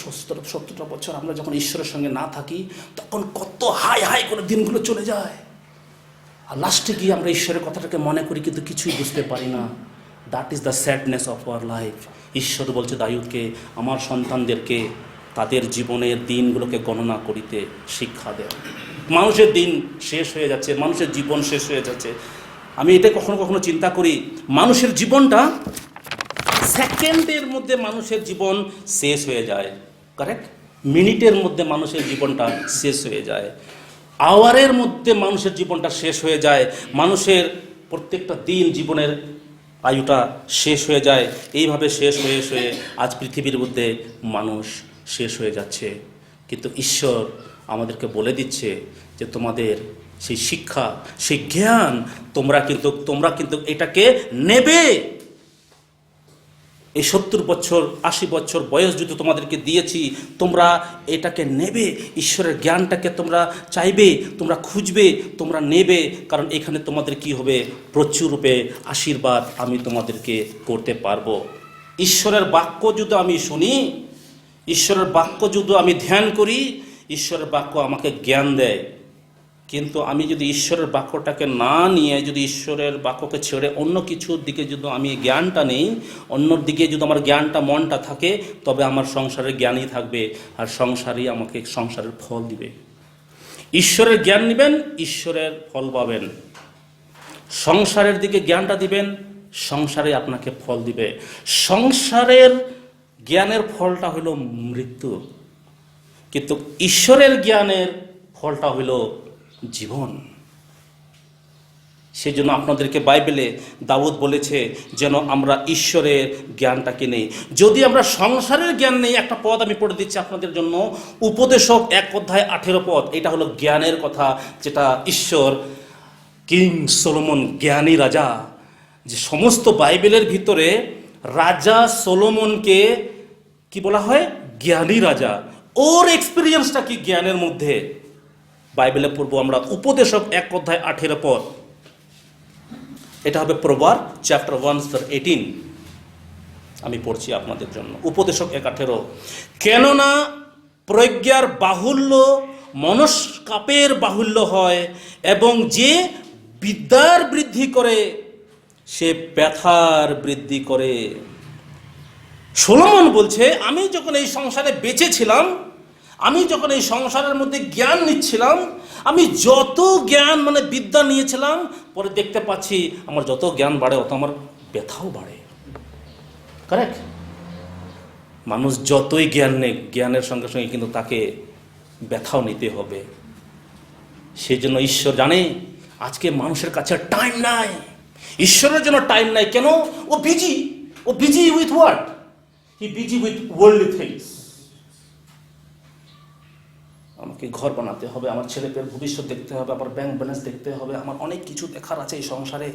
70টা বছর আমরা যখন ঈশ্বরের সঙ্গে না থাকি, তখন কত হাই হাই করে দিনগুলো চলে যায়। আর লাস্টে গিয়ে আমরা ঈশ্বরের কথাটাকে মনে করি, কিন্তু কিছুই বুঝতে পারি না। That is the sadness of our life. ঈশ্বর বলছে দাউদকে, আমার সন্তানদেরকে তাদের জীবনের দিনগুলোকে গণনা করিতে শিক্ষা দেয়। মানুষের দিন শেষ হয়ে যাচ্ছে, মানুষের জীবন শেষ হয়ে যাচ্ছে। আমি এটা কখনো কখনো চিন্তা করি, মানুষের জীবনটা সেকেন্ডের মধ্যে মানুষের জীবন শেষ হয়ে যায়। কারেক্ট? মিনিটের মধ্যে মানুষের জীবনটা শেষ হয়ে যায়, আওয়ারের মধ্যে মানুষের জীবনটা শেষ হয়ে যায়, মানুষের প্রত্যেকটা দিন জীবনের আয়ুটা শেষ হয়ে যায়। এইভাবে শেষ হয়ে আজ পৃথিবীর মধ্যে মানুষ শেষ হয়ে যাচ্ছে। কিন্তু ঈশ্বর আমাদেরকে বলে দিচ্ছে যে তোমাদের সেই শিক্ষা, সেই জ্ঞান, তোমরা কিন্তু এটাকে নেবে। এই 70 বছর 80 বছর বয়স যদি তোমাদেরকে দিয়েছি, তোমরা এটাকে নেবে। ঈশ্বরের জ্ঞানটাকে তোমরা চাইবে, তোমরা খুঁজবে, তোমরা নেবে। কারণ এখানে তোমাদের কি হবে? প্রচুর রূপে আশীর্বাদ আমি তোমাদেরকে করতে পারবো। ঈশ্বরের বাক্য যদি আমি শুনি, ঈশ্বরের বাক্য যদি আমি ধ্যান করি, ঈশ্বরের বাক্য আমাকে জ্ঞান দেয়। কিন্তু আমি যদি ঈশ্বরের বাক্যটাকে না নিয়ে, যদি ঈশ্বরের বাক্যকে ছেড়ে অন্য কিছুর দিকে যদি আমি জ্ঞানটা নেই, অন্যর দিকে যদি আমার জ্ঞানটা মনটা থাকে, তবে আমার সংসারের জ্ঞানই থাকবে, আর সংসারই আমাকে সংসারের ফল দিবে। ঈশ্বরের জ্ঞান নেবেন, ঈশ্বরের ফল পাবেন। সংসারের দিকে জ্ঞানটা দিবেন, সংসারে আপনাকে ফল দিবে। সংসারের জ্ঞানের ফলটা হলো মৃত্যু, কিন্তু ঈশ্বরের জ্ঞানের ফলটা হলো জীবন। সেই জন্য আপনাদেরকে বাইবেলে দাউদ বলেছে যেন আমরা ঈশ্বরের জ্ঞানটাকে নেই। যদি আমরা সংসারের জ্ঞান নেই, একটা পদ আমি পড়ে দিচ্ছি আপনাদের জন্য, উপদেশক 1 অধ্যায় 18 পদ। এটা হলো জ্ঞানের কথা, যেটা ঈশ্বর, কিং সলোমন, জ্ঞানী রাজা, যে সমস্ত বাইবেলের ভিতরে রাজা সলোমনকে কি বলা হয়? জ্ঞানী রাজা। ওর এক্সপিরিয়েন্সটা কি জ্ঞানের মধ্যে? বাইবেলে পড়বো আমরা উপদেশক 1 অধ্যায় 18 পদ। এটা হবে প্রভার্ব চ্যাপ্টার 1:18। আমি পড়ছি আপনাদের জন্য। উপদেশক 1:18, কেননা প্রজ্ঞার বাহুল্য মনস্কাপের বাহুল্য হয়, এবং যে বিদ্যার বৃদ্ধি করে সে ব্যথার বৃদ্ধি করে। সলোমন বলছে, আমি যখন এই সংসারে বেঁচে ছিলাম, আমি যখন এই সংসারের মধ্যে জ্ঞান নিচ্ছিলাম, আমি যত জ্ঞান মানে বিদ্যা নিয়েছিলাম, পরে দেখতে পাচ্ছি আমার যত জ্ঞান বাড়ে অত আমার ব্যথাও বাড়ে। কারেক্ট? মানুষ যতই জ্ঞান নেয়, জ্ঞানের সঙ্গে সঙ্গে কিন্তু তাকে ব্যথাও নিতে হবে। সেই জন্য ঈশ্বর জানে আজকে মানুষের কাছে টাইম নাই, ঈশ্বরের জন্য টাইম নাই। কেন? ও busy with what? He busy with worldly things. আমাকে ঘর বানাতে হবে, আমার ছেলে পেয়ের ভবিষ্যৎ দেখতে হবে, আমার ব্যাংক ব্যালেন্স দেখতে হবে, আমার অনেক কিছু দেখার আছে এই সংসারে।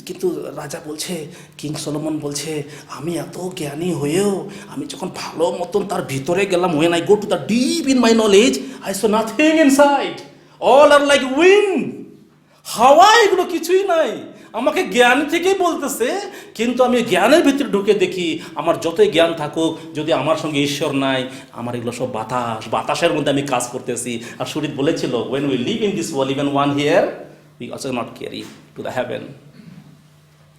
কিন্তু রাজা বলছে, কিং সলোমন বলছে, আমি এত জ্ঞানী হয়েও আমি যখন ভালো মতন তার ভিতরে গেলাম, when I go to the deep in my knowledge, I saw nothing inside. All are like wind. হাওয়া, এগুলো কিছুই নাই। আমাকে জ্ঞান থেকেই বলতেছে, কিন্তু আমি জ্ঞানের ভিতরে ঢুকে দেখি আমার যতই জ্ঞান থাকুক, যদি আমার সঙ্গে ঈশ্বর নাই, আমার এগুলো সব বাতাসের মধ্যে আমি কাজ করতেছি। আর সুরিত বলেছিল, when we live in this world, even one here, we also not carry to the heaven.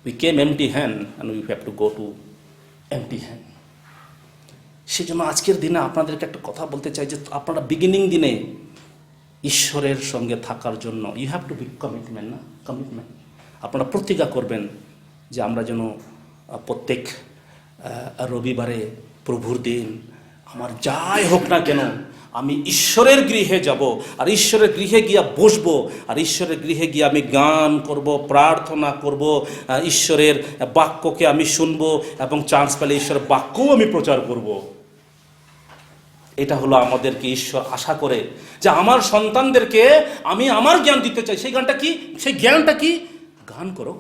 We came empty hand and we have to go to empty hand. সেই জন্য আজকের দিনে আপনাদেরকে একটা কথা বলতে চাই, যে আপনারা বিগিনিং দিনে ঈশ্বরের সঙ্গে থাকার জন্য you have to be commitment. আপনারা প্রতিজ্ঞা করবেন যে আমরা যেন প্রত্যেক রবিবারে, প্রভুর দিন, আমার যাই হোক না কেন, আমি ঈশ্বরের গৃহে যাব, আর ঈশ্বরের গৃহে গিয়া বসবো, আর ঈশ্বরের গৃহে গিয়ে আমি গান করব, প্রার্থনা করব, ঈশ্বরের বাক্যকে আমি শুনবো, এবং চান্স পেলে ঈশ্বরের বাক্যও আমি প্রচার করব। এটা হলো আমাদেরকে ঈশ্বর আশা করে, যে আমার সন্তানদেরকে আমি আমার জ্ঞান দিতে চাই। সেই জ্ঞানটা কি? গান করো,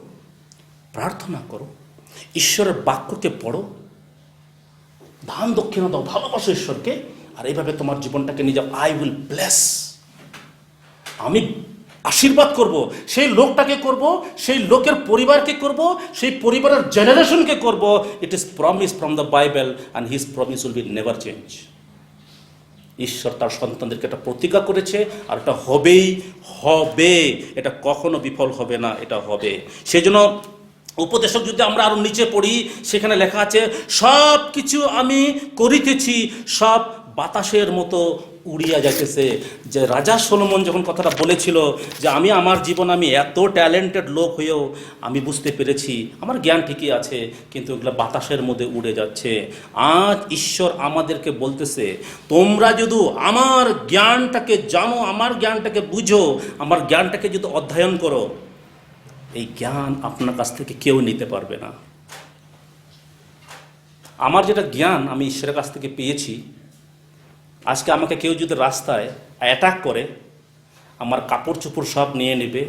প্রার্থনা করো, ঈশ্বরের বাক্যকে পড়ো, দান দক্ষিণা দাও, ভালোবাসো ঈশ্বরকে, আর এইভাবে তোমার জীবনটাকে নিয়ে যাও। আই উইল ব্লেস, আমি আশীর্বাদ করব, সেই লোকটাকে করব, সেই লোকের পরিবারকে করব, সেই পরিবারের জেনারেশনকে করব। It is promise from the Bible, and his promise will be never change. ঈশ্বর তার সন্তানদেরকে এটা প্রতিজ্ঞা করেছে, আর এটা হবে, এটা কখনো বিফল হবে না, এটা হবে। সেজন্য উপদেশক যদি আমরা আরো নিচে পড়ি, সেখানে লেখা আছে, সব কিছু আমি করিতেছি, সব বাতাসের মতো উড়িয়া যাইতেছে। যে রাজা সলোমন যখন কথাটা বলেছিল, যে আমার জীবন, আমি এত ট্যালেন্টেড লোক হয়েও আমি বুঝতে পেরেছি আমার জ্ঞান ঠিকই আছে, কিন্তু এগুলো বাতাসের মধ্যে উড়ে যাচ্ছে। আজ ঈশ্বর আমাদেরকে বলতেছে, তোমরা যদি আমার জ্ঞানটাকে জানো, আমার জ্ঞানটাকে বুঝো, আমার জ্ঞানটাকে যদি অধ্যয়ন করো, এই জ্ঞান আপনার কাছ থেকে কেউ নিতে পারবে না। আমার যেটা জ্ঞান আমি ঈশ্বরের কাছ থেকে পেয়েছি, আজকে আমাকে কেউ যদি রাস্তায় অ্যাটাক করে, আমার কাপড় চোপড় সব নিয়ে নেবে,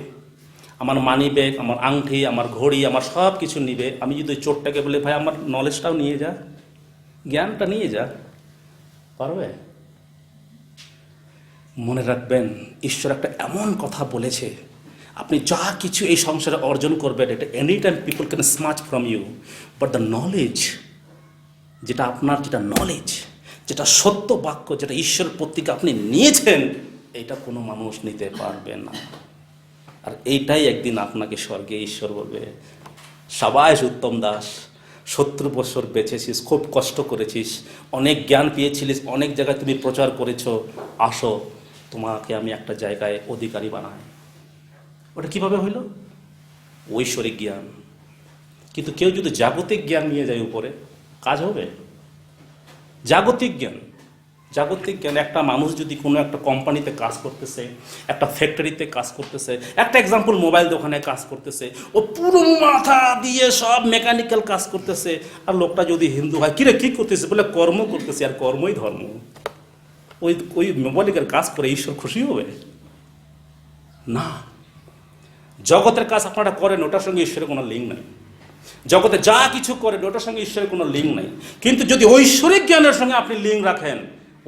আমার মানি ব্যাগ, আমার আংটি, আমার ঘড়ি, আমার সব কিছু নিবে। আমি যদি ওই চোরটাকে বলে, ভাই আমার নলেজটাও নিয়ে যা, জ্ঞানটা নিয়ে যা, পারবে? মনে রাখবেন, ঈশ্বর একটা এমন কথা বলেছে, আপনি যা কিছু এই সংসারে অর্জন করবেন, এটা any time people can snatch from you, but the knowledge, যেটা আপনার, যেটা নলেজ, যেটা সত্য বাক্য, যেটা ঈশ্বরের প্রতিজ্ঞা আপনি নিয়েছেন, এটা কোনো মানুষ নিতে পারবে না। আর এইটাই একদিন আপনাকে স্বর্গে ঈশ্বর বলবে, সাবাস উত্তম দাস, 70 বছর বেঁচেছিস, খুব কষ্ট করেছিস, অনেক জ্ঞান পেয়েছিলিস, অনেক জায়গায় তুমি প্রচার করেছো, আসো তোমাকে আমি একটা জায়গায় অধিকারী বানাই। ওটা কিভাবে হইল? ঐশ্বরিক জ্ঞান। কিন্তু কেউ যদি জাগতিক জ্ঞান নিয়ে যায় উপরে, কাজ হবে? জাগতিক জ্ঞান, একটা মানুষ যদি কোনো একটা কোম্পানিতে কাজ করতেছে, একটা ফ্যাক্টরিতে কাজ করতেছে, একটা এক্সাম্পল মোবাইল দোকানে কাজ করতেছে, ও পুরো মাথা দিয়ে সব মেকানিক্যাল কাজ করতেছে, আর লোকটা যদি হিন্দু হয়, কিরে কি করতেছে? বলে কর্ম করতেছে, আর কর্মই ধর্ম। ওই মোবাইলের কাজ করে ঈশ্বর খুশি হবে না। জগতের কাজ আপনারা করেন, ওটার সঙ্গে ঈশ্বরের কোনো লিঙ্ক নাই। জগতে যা কিছু করেন, ওটার সঙ্গে ঈশ্বরের কোনো লিঙ্ক নাই। কিন্তু যদি ঐশ্বরিক জ্ঞানের সঙ্গে আপনি লিঙ্ক রাখেন,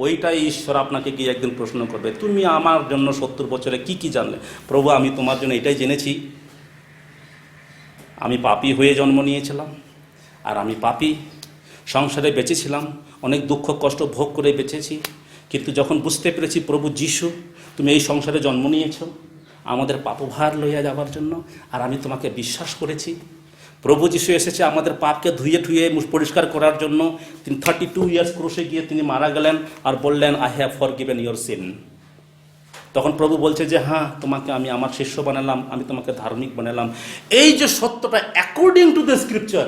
ওইটাই ঈশ্বর আপনাকে গিয়ে একদিন প্রশ্ন করবে, তুমি আমার জন্য 70 বছরে কি জানলে? প্রভু, আমি তোমার জন্য এটাই জেনেছি, আমি পাপী হয়ে জন্ম নিয়েছিলাম, আর আমি পাপী সংসারে বেঁচেছিলাম, অনেক দুঃখ কষ্ট ভোগ করে বেঁচেছি। কিন্তু যখন বুঝতে পেরেছি, প্রভু যিশু, তুমি এই সংসারে জন্ম নিয়েছো আমাদের পাপভার লইয়া যাবার জন্য, আর আমি তোমাকে বিশ্বাস করেছি, প্রভু যিশু এসেছে আমাদের পাপকে ধুয়ে ঠুয়ে পরিষ্কার করার জন্য। তিনি 32 ইয়ার্স ক্রুশে গিয়ে তিনি মারা গেলেন আর বললেন, I have forgiven your sin. তখন প্রভু বলছে যে হ্যাঁ, তোমাকে আমি আমার শিষ্য বানালাম, আমি তোমাকে ধার্মিক বানালাম। এই যে সত্যটা অ্যাকর্ডিং টু দ্য স্ক্রিপচার,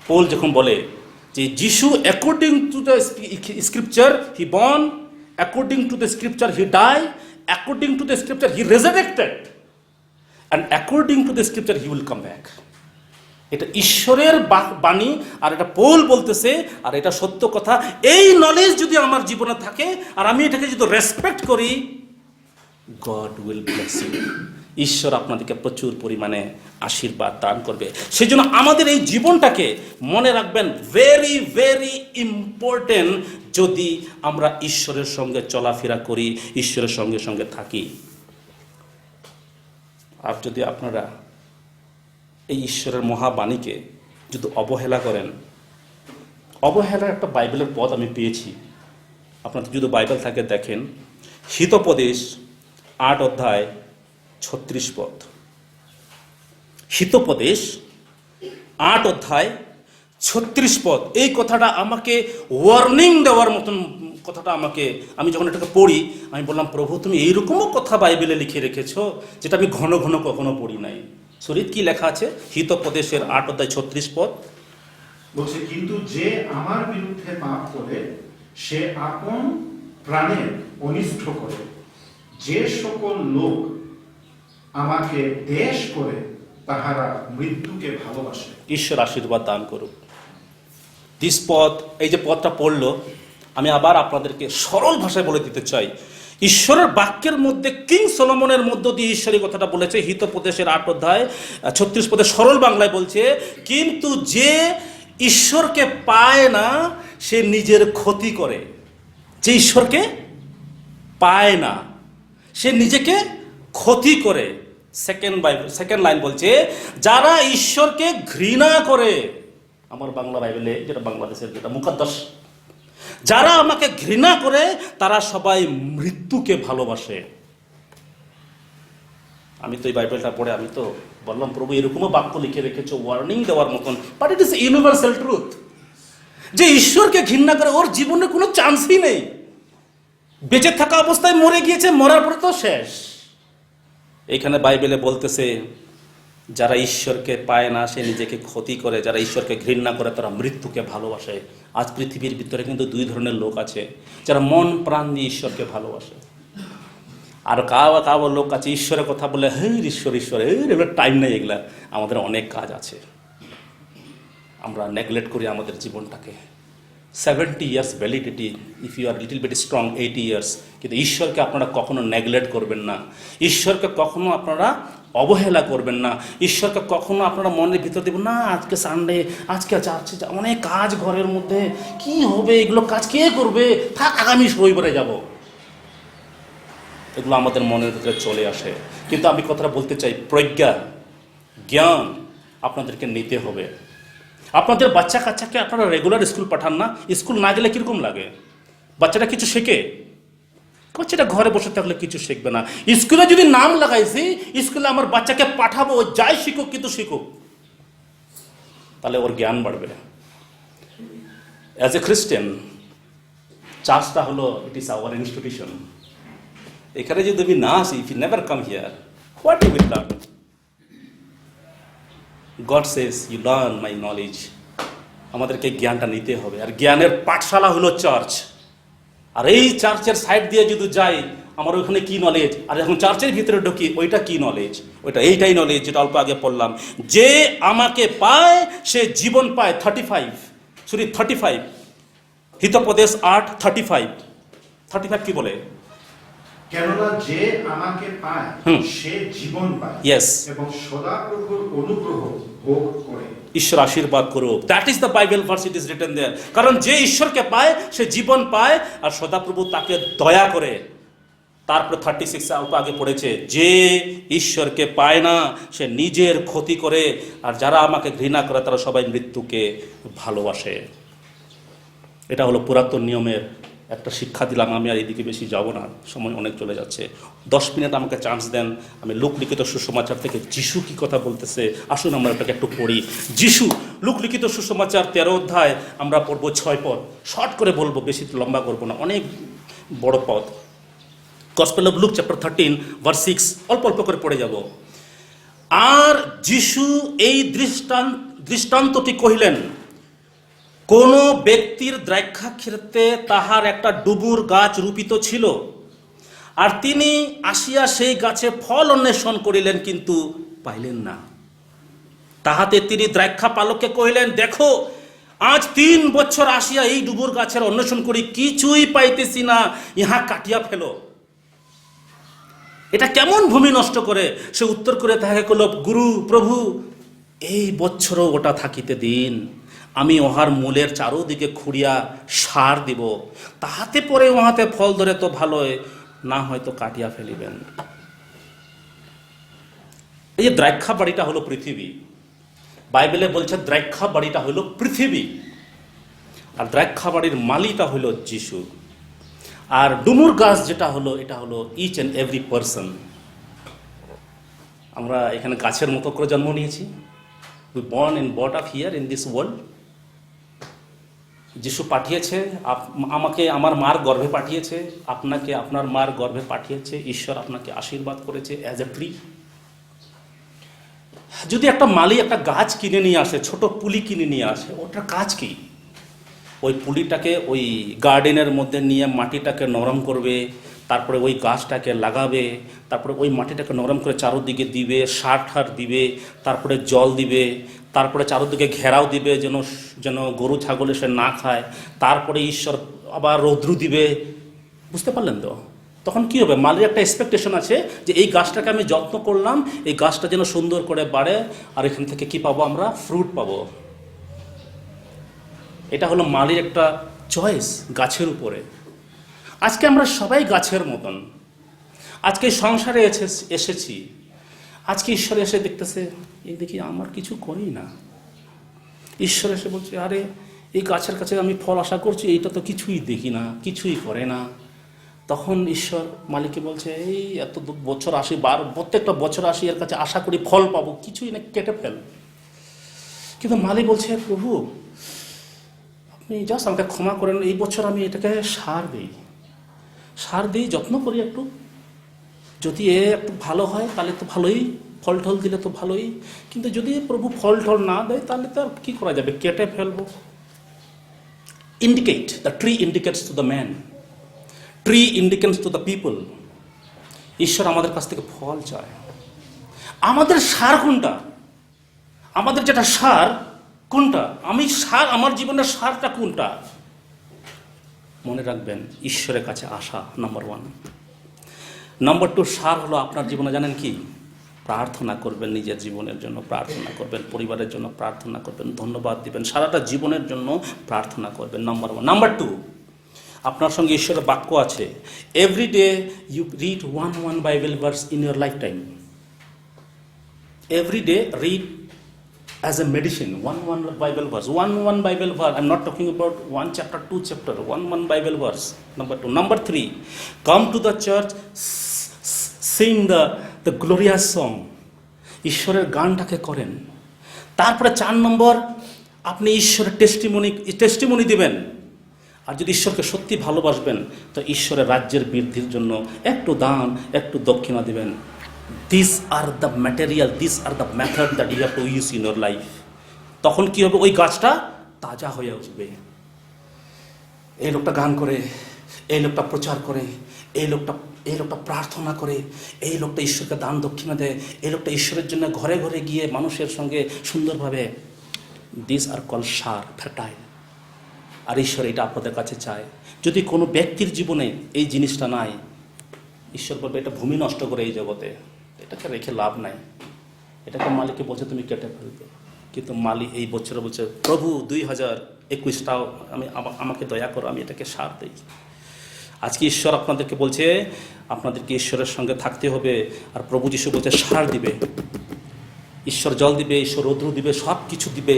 পৌল যখন বলে যে যিশু according to the scripture he born, according to the scripture he die, according to the scripture he resurrected, and according to the scripture he will come back. এটা ঈশ্বরের বাণী, আর এটা Paul বলতেছে, আর এটা সত্য কথা। এই নলেজ যদি আমার জীবনে থাকে আর আমি এটাকে যদি রেসপেক্ট করি, গড উইল ব্লেস ইউ। ঈশ্বর আপনাদেরকে প্রচুর পরিমাণে আশীর্বাদ দান করবে। সেই জন্য আমাদের এই জীবনটাকে মনে রাখবেন, ভেরি ভেরি ইম্পর্টেন্ট যদি আমরা ঈশ্বরের সঙ্গে চলাফেরা করি, ঈশ্বরের সঙ্গে সঙ্গে থাকি। আর যদি আপনারা এই ঈশ্বরের মহাবাণীকে যদি অবহেলা করেন, অবহেলার একটা বাইবেলের পদ আমি পেয়েছি, আপনাদের যদি বাইবেল থাকে দেখেন, হিতোপদেশ 8 অধ্যায় 36 পদ। হিতোপদেশ 8 অধ্যায় 36 পদ। এই কথাটা আমাকে ওয়ার্নিং দেওয়ার মতন কথাটা আমাকে, আমি যখন এটাকে পড়ি আমি বললাম, প্রভু তুমি এইরকমও কথা বাইবেলে লিখে রেখেছো যেটা আমি ঘন ঘন কখনো পড়ি নাই। শরীর কি লেখা আছে? হিতোপদেশের 8 অধ্যায় 36 পদ বলছে, কিন্তু যে আমার বিরুদ্ধে পাপ করে সে আপন প্রাণের অনিষ্ট করে। যে সকল লোক আমাকে দেশ করে তাহারা মৃত্যুকে ভালোবাসে। ঈশ্বর আশীর্বাদ দান করুক। দিস পদ, এই যে পদটা পড়লো, আমি আবার আপনাদেরকে সরল ভাষায় বলে দিতে চাই। ঈশ্বরের বাক্যের মধ্যে কিং সলোমনের মধ্য দিয়ে ঈশ্বরী কথাটা বলেছে। হিতোপদেশের 8 অধ্যায় 36 পদে সরল বাংলায় বলছে, কিন্তু যে ঈশ্বরকে পায় না সে নিজের ক্ষতি করে। যে ঈশ্বরকে পায় না সে নিজেকে ক্ষতি করে। সেকেন্ড লাইন বলছে, যারা ঈশ্বরকে ঘৃণা করে, আমার বাংলা বাইবেলে যেটা বাংলাদেশের যেটা মুকাদ্দাস, যারা আমাকে ঘৃণা করে তারা সবাই মৃত্যুকে ভালোবাসে। আমি তো এই বাইবেলটা পড়ে আমি তো বললাম, প্রভু এরকমও বাক্য লিখে রেখেছো ওয়ার্নিং দেওয়ার মতন, but it is universal truth. যে ঈশ্বরকে ঘৃণা করে ওর জীবনে কোনো চান্সই নেই। বেঁচে থাকা অবস্থায় মরে গিয়েছে, মরার পরে তো শেষ। এইখানে বাইবেলে বলতেছে, যারা ঈশ্বরকে পায় না সে নিজেকে ক্ষতি করে, যারা ঈশ্বরকে ঘৃণা করে তারা মৃত্যুকে ভালোবাসে। আজ পৃথিবীর ভিতরে কিন্তু 2 ধরনের লোক আছে, যারা মন প্রাণ দিয়ে ঈশ্বরকে ভালোবাসে, আর কাবা লোক আছে ঈশ্বরের কথা বলে, হে ঈশ্বর ঈশ্বর, এগুলো টাইম নেই, এগুলা আমাদের অনেক কাজ আছে। আমরা নেগলেক্ট করি আমাদের জীবনটাকে। 70 years validity, if you are little bit strong 80 years. কিন্তু ঈশ্বরকে আপনারা কখনো নেগলেক্ট করবেন না, ঈশ্বরকে কখনো আপনারা অবহেলা করবেন না, ঈশ্বরকে কখনো আপনারা মনের ভিতর দেবেন না আজকে সানডে, আজকে চার্চে অনেক কাজ, ঘরের মধ্যে কি হবে, এগুলো কাজ কে করবে, থাক আগামী রবিবারে যাব। এগুলো আমাদের মনের ভিতরে চলে আসে। কিন্তু আমি কথাটা বলতে চাই, প্রজ্ঞা জ্ঞান আপনাদেরকে নিতে হবে। আপনাদের বাচ্চা কাচ্চাকে আপনারা রেগুলার স্কুল পাঠান না, স্কুল না গেলে কীরকম লাগে? বাচ্চাটা কিছু শেখে? বাচ্চাটা ঘরে বসে থাকলে কিছু শিখবে না। স্কুলে যদি নাম লাগাইছি, স্কুলে আমার বাচ্চাকে পাঠাবো, ও যাই শিখুক কিন্তু শিখুক, তাহলে ওর জ্ঞান বাড়বে। অ্যাজ এ খ্রিস্টান, চার্চটা হলো, ইট ইজ আওয়ার ইনস্টিটিউশন। এখানে যদি তুমি না আসি, if you never come here, what you will learn? God says, you learn my knowledge. আমাদেরকে জ্ঞানটা নিতে হবে, আর জ্ঞানের পাঠশালা হলো চার্চ। আর এই চার্চের সাইড দিয়ে যদি যাই, আমার ওইখানে কি নলেজ, আর যখন চার্চের ভিতরে ঢুকি ওইটা কি নলেজ, ওইটা এইটাই নলেজ যেটা অল্প আগে পড়লাম, যে আমাকে পায় সে জীবন পায়। 35 হিতোপদেশ 8:35 কি বলে? কেননা যে আমাকে পায় সে জীবন পায়, Yes. এবং সদাপ্রভুর অনুগ্রহ ভোগ করে। ঈশ্বর আশীর্বাদ করুক। That is the Bible verse, it is written there. কারণ যে ঈশ্বরকে পায় সে জীবন পায়, আর সদাপ্রভু তাকে দয়া করে। তারপরে 36 আগে পড়েছে, যে ঈশ্বরকে পায় না সে নিজের ক্ষতি করে, আর যারা আমাকে ঘৃণা করে তারা সবাই মৃত্যুকে ভালোবাসে। এটা হলো পুরাতন নিয়মের একটা শিক্ষা দিলাম, আমি আর এদিকে বেশি যাব না, সময় অনেক চলে যাচ্ছে। 10 মিনিট আমাকে চান্স দেন, আমি লোকলিখিত সুসমাচার থেকে যিশু কি কথা বলতেছে আসুন আমরা ওটাকে একটু পড়ি। যিশু, লোকলিখিত সুসমাচার 13 অধ্যায়, আমরা পড়বো 6 পদ, শর্ট করে বলবো, বেশি লম্বা করবো না, অনেক বড় পদ। Gospel of look chapter 13 verse 6, অল্প অল্প করে পড়ে যাব। আর যিশু এই দৃষ্টান্তটি কহিলেন, কোন ব্যক্তির দ্রাক্ষাক্ষেত্রে তাহার একটা ডুমুর গাছ রূপিত ছিল, আর তিনি আসিয়া সেই গাছে ফল অন্বেষণ করিলেন, কিন্তু পাইলেন না। তাহাতে তিনি দ্রাক্ষা পালককে কহিলেন, দেখো, আজ 3 বছর আসিয়া এই ডুমুর গাছের অন্বেষণ করি, কিছুই পাইতেছি না, ইহা কাটিয়া ফেলো। এটা কেমন ভূমি নষ্ট করে? সে উত্তর করে তাহাকে কইল, গুরু, প্রভু, এই বছরও ওটা থাকিতে দিন, আমি ওহার মূলের চারোদিকে খুঁড়িয়া সার দিব, তাহাতে পরে ওহাতে ফল ধরে তো ভালোই, না হয়তো কাটিয়া ফেলিবেন। এই যে দ্রাক্ষা বাড়িটা হলো পৃথিবী, বাইবেলে বলছে দ্রাক্ষা বাড়িটা হলো পৃথিবী, আর দ্রাক্ষা বাড়ির মালিটা হলো যিশু। আর ডুমুর গাছ যেটা হলো, এটা হলো ইচ অ্যান্ড এভরি পারসন। আমরা এখানে গাছের মতো করে জন্ম নিয়েছি, we born and brought up here in this world. Jishu পাঠিয়েছে আমাকে আমার মার গর্ভে পাঠিয়েছে, আপনাকে আপনার মার গর্ভে পাঠিয়েছে, ঈশ্বর আপনাকে আশীর্বাদ করেছে অ্যাজ এ ট্রি। যদি একটা মালি একটা গাছ কিনে নিয়ে আসে, ছোট পুলি কিনে নিয়ে আসে, ওটার কাজ কি? ওই পুলিটাকে ওই গার্ডেনের মধ্যে নিয়ে মাটিটাকে নরম করবে, তারপরে ওই গাছটাকে লাগাবে, তারপরে ওই মাটিটাকে নরম করে চারোদিকে দিবে, সার ঠার দিবে, তারপরে জল দিবে, তারপরে চারোদিকে ঘেরাও দিবে যেন যেন গরু ছাগল এসে না খায়, তারপরে ঈশ্বর আবার রৌদ্র দিবে। বুঝতে পারলেন তো? তখন কি হবে? মালির একটা এক্সপেকটেশন আছে যে এই গাছটাকে আমি যত্ন করলাম, এই গাছটা যেন সুন্দর করে বাড়ে, আর এখান থেকে কি পাবো? আমরা ফ্রুট পাবো। এটা হলো মালির একটা চয়েস গাছের উপরে। আজকে আমরা সবাই গাছের মতন। আজকে সংসারে এসেছি, আজকে ঈশ্বর এসে দেখতেছে, এই দেখি আমার কিছু করি না। ঈশ্বর এসে বলছে, আরে এই গাছের কাছে আমি ফল আশা করছি, এইটা তো কিছুই দেখি না, কিছুই করে না। তখন ঈশ্বর মালিককে বলছে, এই এত বছর আসি, প্রত্যেকটা বছর আসি, এর কাছে আশা করি ফল পাবো, কিছুই না, কেটে ফেল। কিন্তু মালিক বলছে, প্রভু আপনি জাস্ট আমাকে ক্ষমা করেন, এই বছর আমি এটাকে সার দিই, যত্ন করি একটু, যদি একটু ভালো হয় তাহলে তো ভালোই, ফল ঠল দিলে তো ভালোই, কিন্তু যদি প্রভু ফল ঠল না দেয় তাহলে তো আর কী করা যাবে, কেটে ফেলবো। Indicate, the tree indicates to the man, tree indicates to the people. ঈশ্বর আমাদের কাছ থেকে ফল চায়। আমাদের সার কোনটা? আমাদের যেটা সার কোনটা? আমার জীবনের সারটা কোনটা? মনে রাখবেন, ঈশ্বরের কাছে আসা নাম্বার 1। নাম্বার 2 সার হলো আপনার জীবনে জানেন কি? প্রার্থনা করবেন, নিজের জীবনের জন্য প্রার্থনা করবেন, পরিবারের জন্য প্রার্থনা করবেন, ধন্যবাদ দিবেন, সারাটা জীবনের জন্য প্রার্থনা করবেন, নাম্বার 1। নাম্বার 2, আপনার সঙ্গে ঈশ্বরের বাক্য আছে। Every day you read one Bible verse in your life time. Every day read as a medicine, one Bible verse, one Bible verse. I'm not talking about 1 chapter, 2 chapter, one Bible verse. Number 2. Number 3, come to the church, sing the glorious song. ঈশ্বরের গানটাকে করেন। তারপরে 4 নম্বর, আপনি ঈশ্বরের testimony দিবেন। আর যদি ঈশ্বরকে সত্যি ভালোবাসবেন তো ঈশ্বরের রাজ্যের বৃদ্ধির জন্য একটু দান, একটু দক্ষিণা দিবেন। These are the material, these are the method that you have to use in your life. তখন কি হবে? ওই গাছটা তাজা হয়ে উঠবে। এই লোকটা গান করে, এই লোকটা প্রচার করে, এই লোকটা প্রার্থনা করে, এই লোকটা ঈশ্বরকে দান দক্ষিণা দেয়, এই লোকটা ঈশ্বরের জন্য ঘরে ঘরে গিয়ে মানুষের সঙ্গে সুন্দরভাবে। দিস আর কল সার, ফের্টাইল। আর ঈশ্বর এটা আপনাদের কাছে চায়। যদি কোনো ব্যক্তির জীবনে এই জিনিসটা নাই, ঈশ্বর বলবে এটা ভূমি নষ্ট করে এই জগতে, এটাকে রেখে লাভ নাই, এটাকে মালিককে বলছে তুমি কেটে ফেলবে। কিন্তু মালিক এই বছরে বলছে, প্রভু 2021টাও আমাকে দয়া করো, আমি এটাকে সার দিই। আজকে ঈশ্বর আপনাদেরকে বলছে, আপনাদেরকে ঈশ্বরের সঙ্গে থাকতে হবে। আর প্রভু যিশু বলছে সার দিবে। ঈশ্বর জল দিবে, ঈশ্বর রৌদ্র দিবে, সব কিছু দিবে,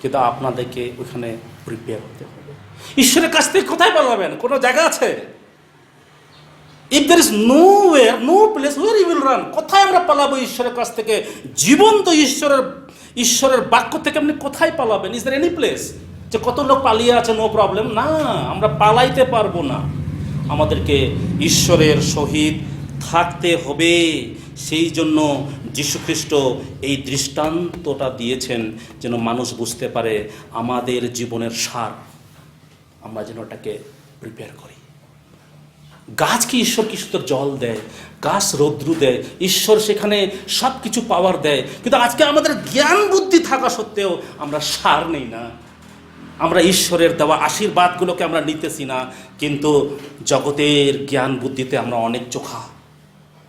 কিন্তু আপনাদেরকে ওখানে প্রিপেয়ার হতে হবে। ঈশ্বরের কাছ থেকে কোথায় পালাবেন? কোনো জায়গা আছে? If there is no way, no place where you will run, কোথায় আমরা পালাবো ঈশ্বরের কাছ থেকে? জীবন্ত ঈশ্বরের বাক্য থেকে আপনি কোথায় পালাবেন? ইজ দের এনি প্লেস যে কত লোক পালিয়ে আছে, নো প্রবলেম? না, আমরা পালাইতে পারবো না। আমাদেরকে ঈশ্বরের সহিত থাকতে হবে। সেই জন্য যীশুখ্রিস্ট এই দৃষ্টান্তটা দিয়েছেন, যেন মানুষ বুঝতে পারে আমাদের জীবনের সার, আমরা যেন ওটাকে প্রিপেয়ার করি। গাছকে ঈশ্বর কি সুন্দর জল দেয়, গাছ রৌদ্র দেয়, ঈশ্বর সেখানে সব কিছু পাওয়ার দেয়, কিন্তু আজকে আমাদের জ্ঞান বুদ্ধি থাকা সত্ত্বেও আমরা সার নেই না। আমরা ঈশ্বরের দেওয়া আশীর্বাদগুলোকে আমরা নিতেছি না, কিন্তু জগতের জ্ঞান বুদ্ধিতে আমরা অনেক চোখা,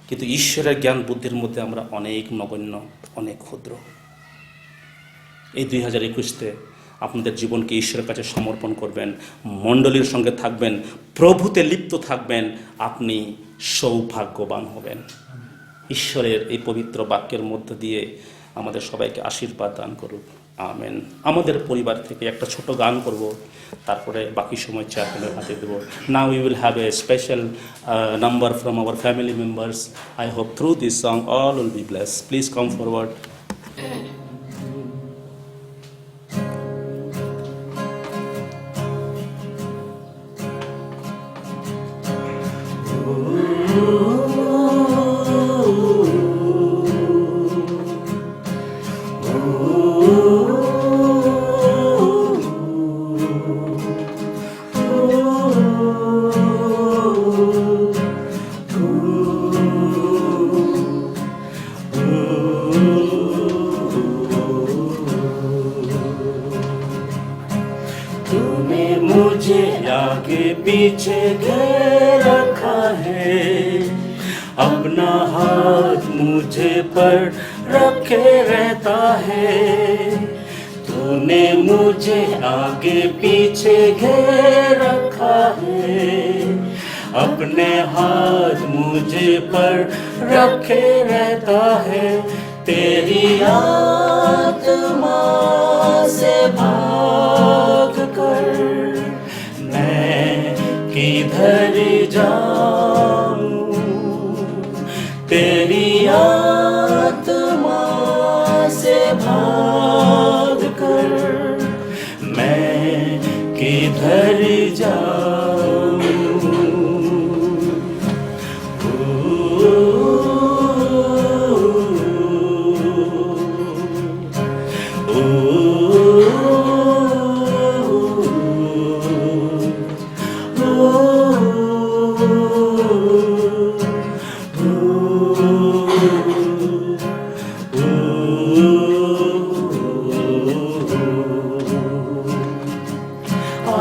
কিন্তু ঈশ্বরের জ্ঞান বুদ্ধির মধ্যে আমরা অনেক নগণ্য, অনেক ক্ষুদ্র। এই 2021-তে আপনাদের জীবনকে ঈশ্বরের কাছে সমর্পণ করবেন, মণ্ডলীর সঙ্গে থাকবেন, প্রভুতে লিপ্ত থাকবেন, আপনি সৌভাগ্যবান হবেন। ঈশ্বরের এই পবিত্র বাক্যের মধ্য দিয়ে আমাদের সবাইকে আশীর্বাদ দান করুক, আমেন। আমাদের পরিবার থেকে একটা ছোট গান করব, তারপরে বাকি সময় চ্যাপেলের হাতে দেব। Now we will have a special number from our family members. I hope through this song all will be blessed. Please come forward. तूने मुझे आगे पीछे घेर रखा है, अपना हाथ मुझे पर रखे रहता है। तूने मुझे आगे पीछे घेर रखा है, अपने हाथ मुझे पर रखे रहता है। तेरी आत्मा से भाग कर मैं किधर जाऊं, तेरी आत्मा से भाग कर मैं किधर जाऊं।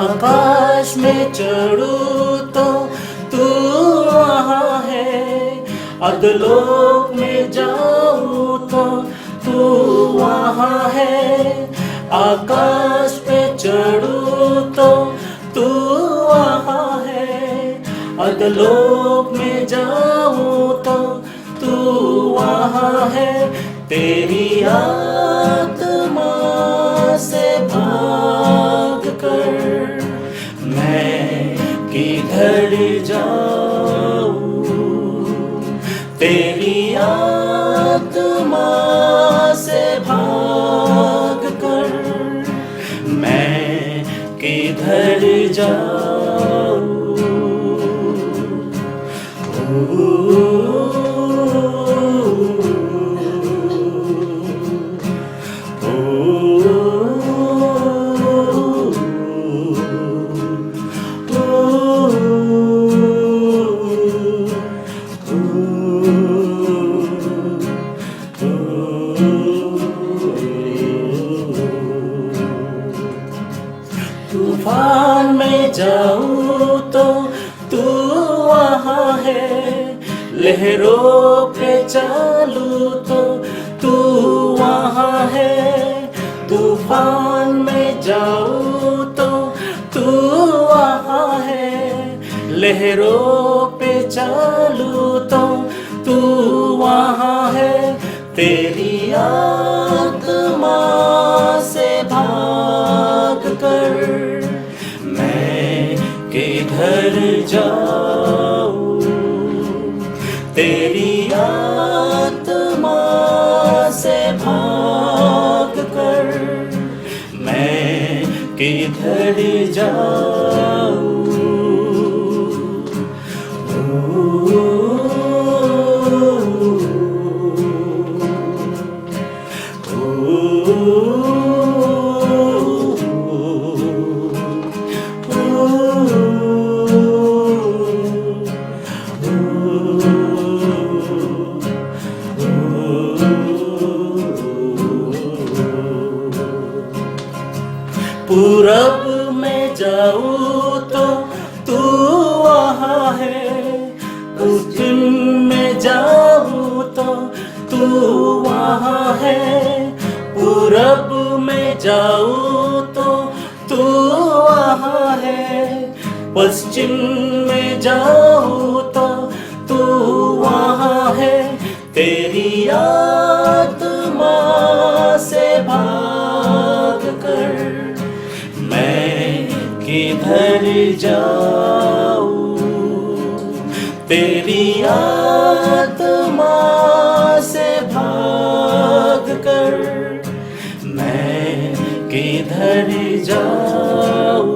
आकाश में चढ़ूं तो तू वहाँ है, अधलोक में जाऊं तो तू वहाँ है। आकाश पे चढ़ूं तो तू वहाँ है, अधलोक में जाऊं तो तू वहाँ है। तेरी आत्मा से भाग कर मैं किधर जाऊं, तेरी आत्मा से भाग कर मैं किधर जाऊं। तूफान में जाऊं तो तू वहाँ है, लहरों पे चालू तो तू वहाँ है। तूफान में जाऊं तो तू वहाँ है, लहरों पे चालू तो तू वहाँ है। तेरी किधर जाऊं तेरी आत्मा से भाग कर मैं किधर जाऊं पूरब में जाऊं तो तू वहाँ है, पश्चिम में जाऊं तो तू वहाँ है, पूरब में जाऊं तो तू वहाँ है, पश्चिम में जाऊं तो तू वहाँ है, तेरी आत्मा से भाग कर मैं किधर जाऊं तेरी आत्मा से भाग कर मैं किधर जाऊं